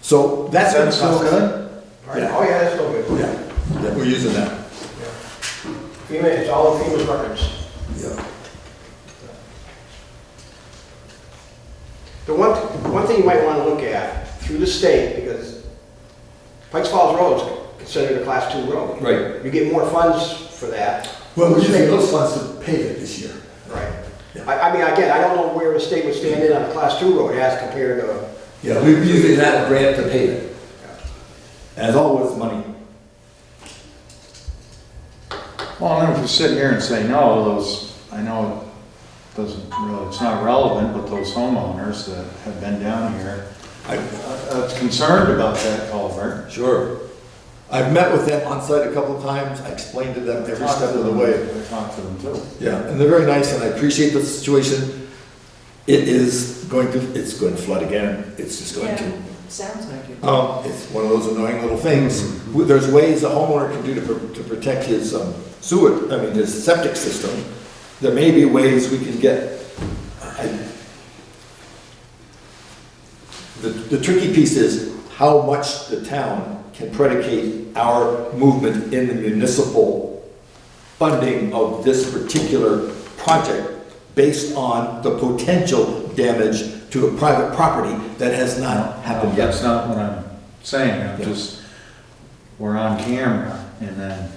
So that's going to That's still cost us. good? Yeah. Oh, yeah, that's still good. Yeah, yeah, we're using that. FEMA, it's all in FEMA's records. Yeah. The one thing you might want to look at through the state, because Pikes Falls Road is considered a Class 2 road. Right. You get more funds for that. Well, we're using those funds to pave it this year. Right. I mean, again, I don't know where the state would stand in on a class 2 road as compared to. Yeah, we've used that grant to pave it. As always, money. Well, and if we sit here and say no, those, I know it doesn't really, it's not relevant, but those homeowners that have been down here, I'm concerned about that culvert. Sure. I've met with them on site a couple of times. I explained to them every step of the way. I talked to them too. Yeah, and they're very nice, and I appreciate the situation. It's going to flood again. It's just going to. Sounds like it. It's one of those annoying little things. There's ways a homeowner can do to protect his his septic system. There may be ways we can get, the tricky piece is how much the town can predicate our movement in the municipal funding of this particular project based on the potential damage to a private property that has not happened yet. That's not what I'm saying, I'm just, we're on camera, and then,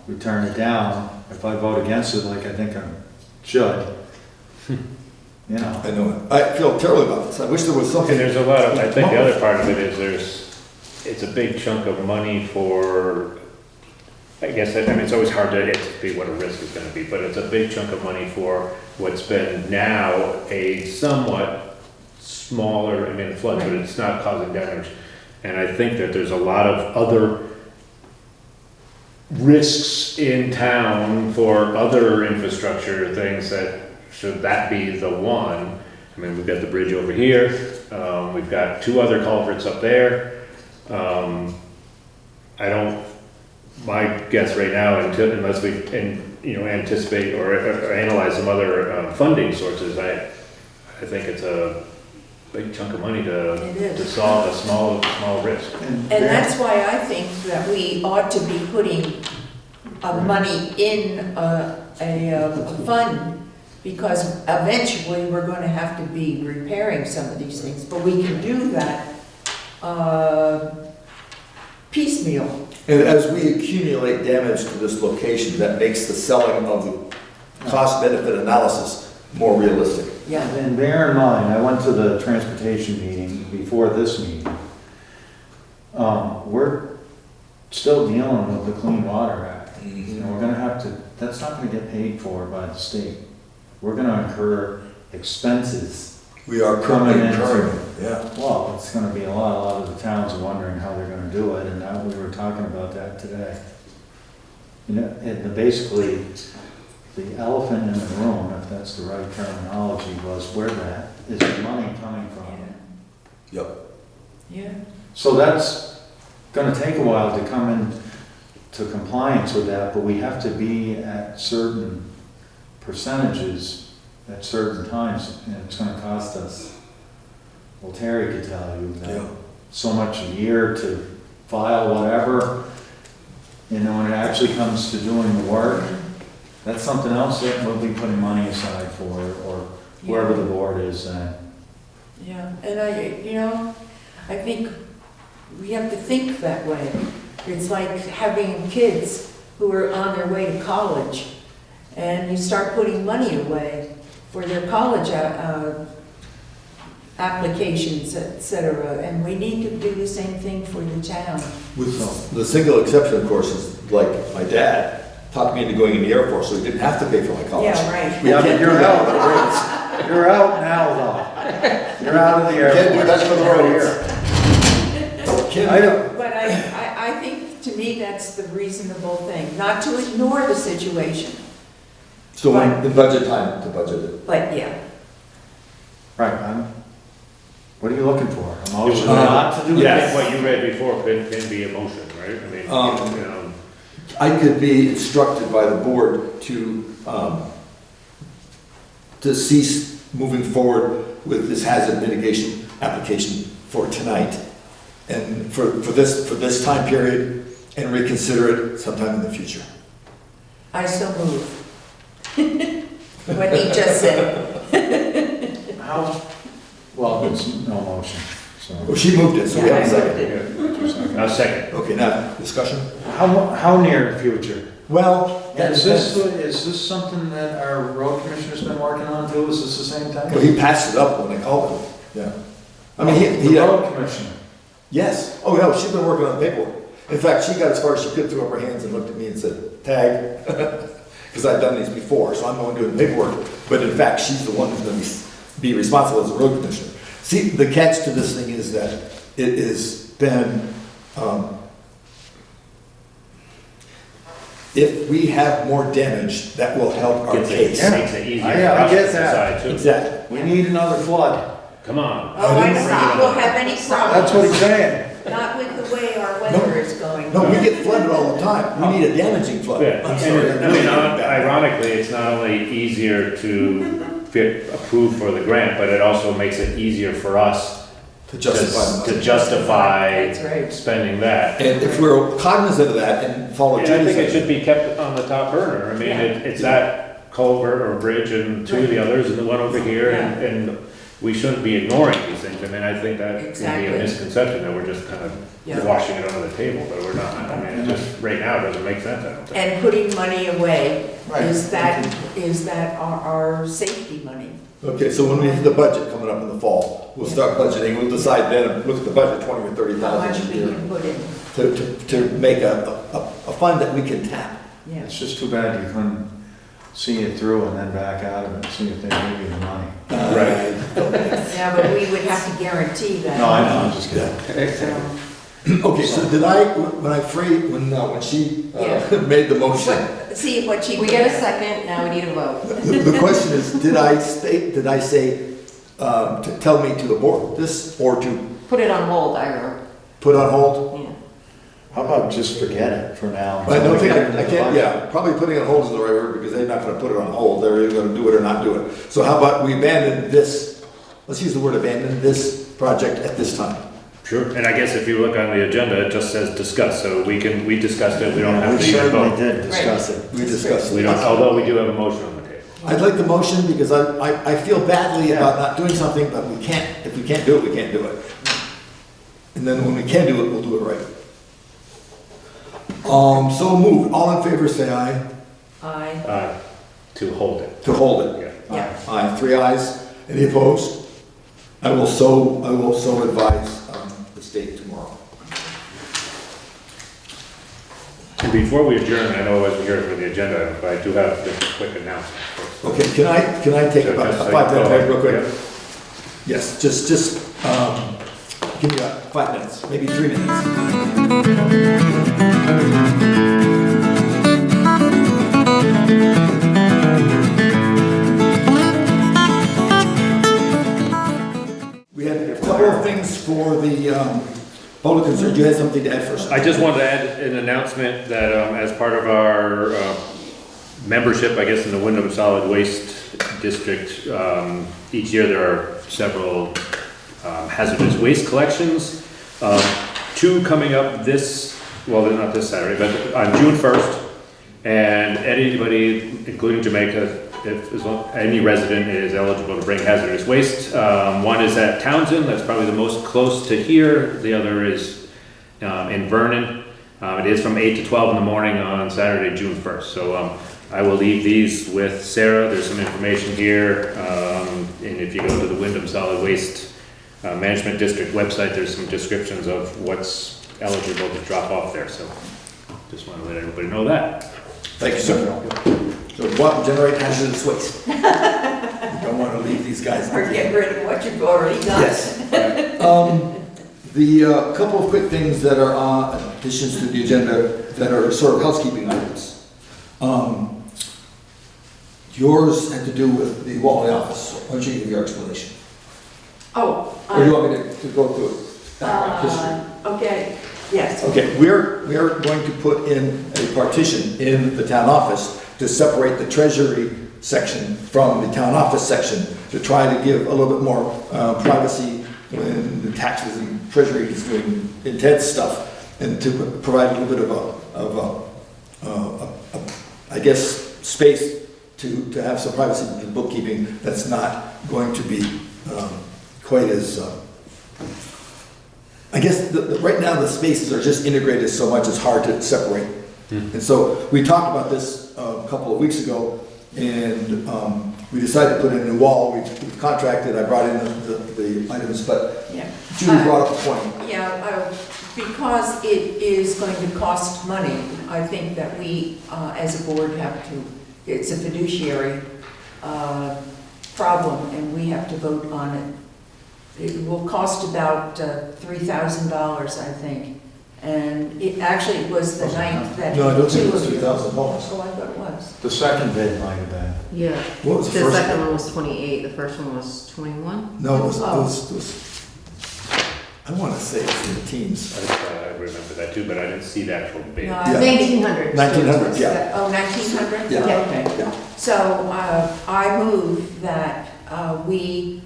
we turn it down. If I vote against it like I think I should, I know it. I feel terribly about this. I wish there was something. And there's a lot of, I think the other part of it is it's a big chunk of money for, I guess, it's always hard to anticipate what a risk is gonna be, but it's a big chunk of money for what's been now a somewhat smaller, flood, but it's not causing damage. And I think that there's a lot of other risks in town for other infrastructure things that, should that be the one, we've got the bridge over here, we've got 2 other culverts up there. My guess right now, unless we anticipate or analyze some other funding sources, I think it's a big chunk of money to solve a small risk. And that's why I think that we ought to be putting money in a fund, because eventually we're going to have to be repairing some of these things, but we can do that piecemeal. And as we accumulate damage to this location, that makes the selling of the cost-benefit analysis more realistic. Yeah. And bear in mind, I went to the transportation meeting before this meeting. We're still dealing with the Clean Water Act. We're gonna have to, that's not gonna get paid for by the state. We're gonna incur expenses. We are currently incurring, yeah. Well, it's gonna be a lot of the towns are wondering how they're gonna do it, and now we were talking about that today. And basically, the elephant in the room, if that's the right terminology, was where that is the money coming from. Yep. Yeah. So that's gonna take a while to come into compliance with that, but we have to be at certain percentages at certain times, and it's gonna cost us, well, Terry could tell you that so much a year to file whatever, when it actually comes to doing the work, that's something else that we'll be putting money aside for, or wherever the board is then. Yeah, and I think we have to think that way. It's like having kids who are on their way to college, and you start putting money away for their college applications, etc. And we need to do the same thing for the town. With the single exception, of course, is like my dad talked me into going in the Air Force, so he didn't have to pay for my college. Yeah, right. We can't do You're that with the roads. You're out now, though. You're out of the air. Can't do that for the roads. I don't, But I think, to me, that's the reasonable thing, not to ignore the situation, So in budget time, to budget it. but yeah. right, what are you looking for? A motion not to do yeah. I that? think what you read before can be a motion, right? I could be instructed by the board to cease moving forward with this hazard mitigation application for tonight, and for this time period, and reconsider it sometime in the future. I so move. What he just said. How, well, there's no motion, Well, she moved it, so we Yeah, have a I second. moved it. I'll second. Okay, now, discussion? How near the future? Well, Is this something that our road commissioner's been working on too? Is this the same well, time? he passed it up when I called him, yeah. I mean, The he, road commissioner. yes, oh, no, she's been working on paperwork. In fact, she got as far as she could, threw up her hands and looked at me and said, tag, because I've done these before, so I'm going to do the paperwork. But in fact, she's the one who's going to be responsible as a road commissioner. See, the catch to this thing is that it has been, if we have more damage, that will help our Makes case. it easier for I us get to that. decide too. Exactly. We need another flood. Come on. Oh, I don't think we'll have any problems. That's what he's saying. Not with the way our weather is going. No, we get flooded all the time. We need a damaging flood. Yeah, I'm sorry. and, I mean, ironically, it's not only easier to get approved for the grant, but it also makes it easier for us To justify the money. to justify That's right. spending that. And if we're cognizant of that and follow And I Judy's. think it should be kept on the top burner. I mean, Yeah. it's that culvert or bridge and two of the others and the one over here, and we shouldn't be ignoring these things. I mean, I think that can be Exactly. a misconception that we're just kind of Yeah. washing it under the table, but we're not. I mean, it just, right now, it doesn't make sense, I don't think. And putting money away, Right. is that our safety money? Okay, so when we hit the budget coming up in the fall, we'll start budgeting, we'll decide then, look at the budget, 20 or How 30,000 much a we year, can put in? to make a fund that we can tap. Yeah. It's just too bad you couldn't see it through and then back out of it, see if they give you the money. Right. Yeah, but we would have to guarantee that. No, I know, I'm just kidding. So, Okay, so did when she Yeah. made the motion, see what she. We get a second, now we need a vote. the question is, did I say, to tell me to abort this, or to Put it on hold, I wrote. put on hold? Yeah. How about just forget it for now? I don't think I can't, yeah, probably putting on hold is the right word, because they're not gonna put it on hold, they're either gonna do it or not do it. So how about we abandon this, let's use the word abandon this project at this time? Sure, and I guess if you look on the agenda, it just says discuss, so we discussed it, we don't have We to even certainly vote. did discuss it. We discussed We it. don't, although we do have a motion on the table. I'd like the motion because I feel badly about not doing something, but we can't, if we can't do it, we can't do it. And then when we can do it, we'll do it right. So moved, all in favor say aye, To hold it, to hold it. yeah. Yeah. Aye, 3 ayes, any opposed? I will so advise the state tomorrow. And before we adjourn, I know I wasn't here for the agenda, but I do have just a quick announcement. Okay, can I take So about just a so 5-minute you- break real quick? Yeah. Yes, just, give me 5 minutes, maybe 3 minutes. We had a couple of things for the public concern. You had something to add first? I just wanted to add an announcement that as part of our membership, I guess, in the Wyndham Solid Waste District, each year there are several hazardous waste collections. 2 coming up they're not this Saturday, but on June 1st. And anybody, including Jamaica, any resident is eligible to bring hazardous waste. One is at Townsend, that's probably the most close to here. The other is in Vernon. It is from 8 to 12 in the morning on Saturday, June 1st. So I will leave these with Sarah. There's some information here. And if you go to the Wyndham Solid Waste Management District website, there's some descriptions of what's eligible to drop off there. So just want to let everybody know that. Thank you, sir. So go out and generate hazardous waste. You don't want to leave these guys. Or get rid of what you've already done. Yes. The couple of quick things that are additions to the agenda that are sort of housekeeping items. Yours had to do with the wall in the office. Why don't you give your explanation? Oh. Or do you want me to go through background history? Okay, yes. Okay, we're going to put in a partition in the town office to separate the treasury section from the town office section to try to give a little bit more privacy when the taxes and treasury is doing intense stuff, and to provide a little bit of I guess, space to have some privacy in bookkeeping that's not going to be quite as I guess right now the spaces are just integrated so much, it's hard to separate. And so we talked about this a couple of weeks ago, and we decided to put in a new wall. We've contracted, I brought in the items, but Yeah. Judy brought up a point. Yeah, because it is going to cost money, I think that we, as a board, have to, it's a fiduciary problem, and we have to vote on it. It will cost about $3,000, I think. And it actually was the night that. No, I don't think it was two of you- $3,000. Oh, I thought it was. The second bid might have been. Yeah. What was the The first? second one was 28, the first one was 21. No, it was, I want to say it's in the teens. I remember that too, but I didn't see the actual bid. No, I Yeah. think- 1900. 1900, yeah. Oh, 1900? Yeah. Okay. Yeah. So I move that we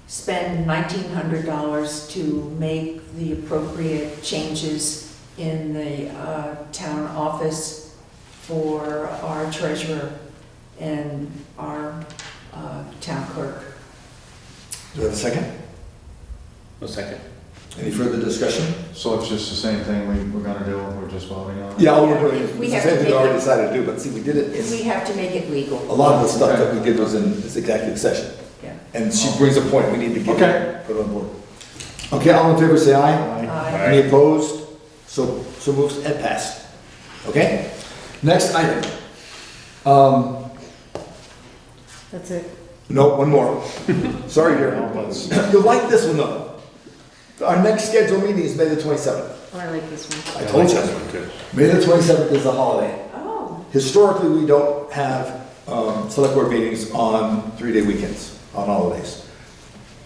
spend $1,900 to make the appropriate changes in the town office for our treasurer and our town clerk. Do we have a second? A second. Any further discussion? So it's just the same thing we're gonna do, and we're just voting on it? Yeah, all we're doing is We the have same to thing we make already it- decided to do, but see, we did it, We have to make it legal. a lot of the stuff that we did was in this executive session. Yeah. And she brings a point, we need to get Okay. it, put it on board. Okay, all in favor, say aye. Aye. Any opposed? So moves and passed. Okay? Next item. That's it. No, one more. Sorry, dear. You'll like this one though. Our next scheduled meeting is May the 27th. Oh, I like this one. I told you. This one too. May the 27th is a holiday. Oh, Historically, we don't have select board meetings on 3-day weekends, on holidays.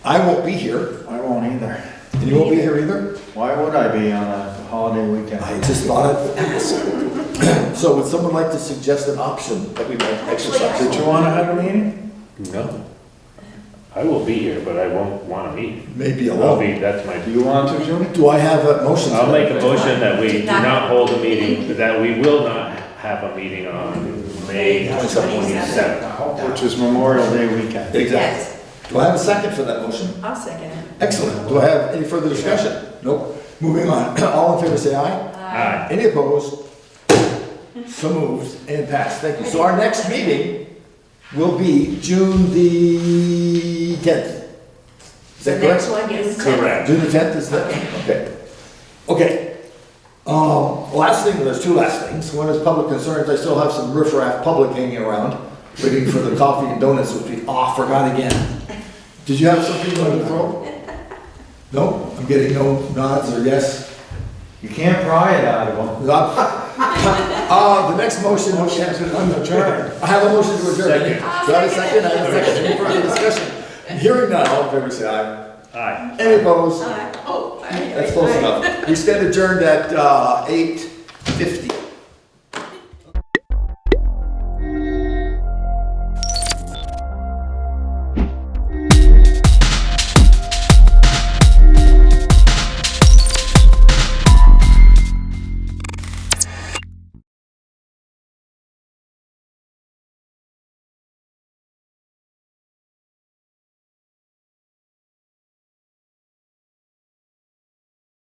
I won't be here, I won't either. and you won't be here either? Why would I be on a holiday weekend? I just thought I'd ask. So would someone like to suggest an option that we might exercise? Did you wanna have a meeting? No. I will be here, but I won't want to meet. Maybe I'll alone. be, that's my, Do you want to, Judy? Do I have a motion? to I'll that make a motion that we do Not- not hold a meeting, that we will not have a meeting on May 27th. Which is Memorial Day weekend. Exactly. yes, Do I have a second for that motion? I'll second it. Excellent. Do I have any further discussion? Nope. Moving on. All in favor, say aye. Aye. Any opposed? So moved and passed. Thank you. So our next meeting will be June the 10th. Is The that next correct? one is. Correct. June the 10th is that? Okay. Okay. Last thing, there's two last things. One is public concerns. I still have some riffraff public hanging around, waiting for the coffee and donuts, which we, forgot again. Did you have something you wanted to throw? No? I'm getting no nods or yes? You can't pry it out of them. The next motion. Motion to adjourn. I have a motion to adjourn. Second. Do I have a second? I have a second. Any further discussion? Hearing none, all in favor, say aye. Aye. Any opposed? Oh, That's close enough. We stand adjourned at 8:50.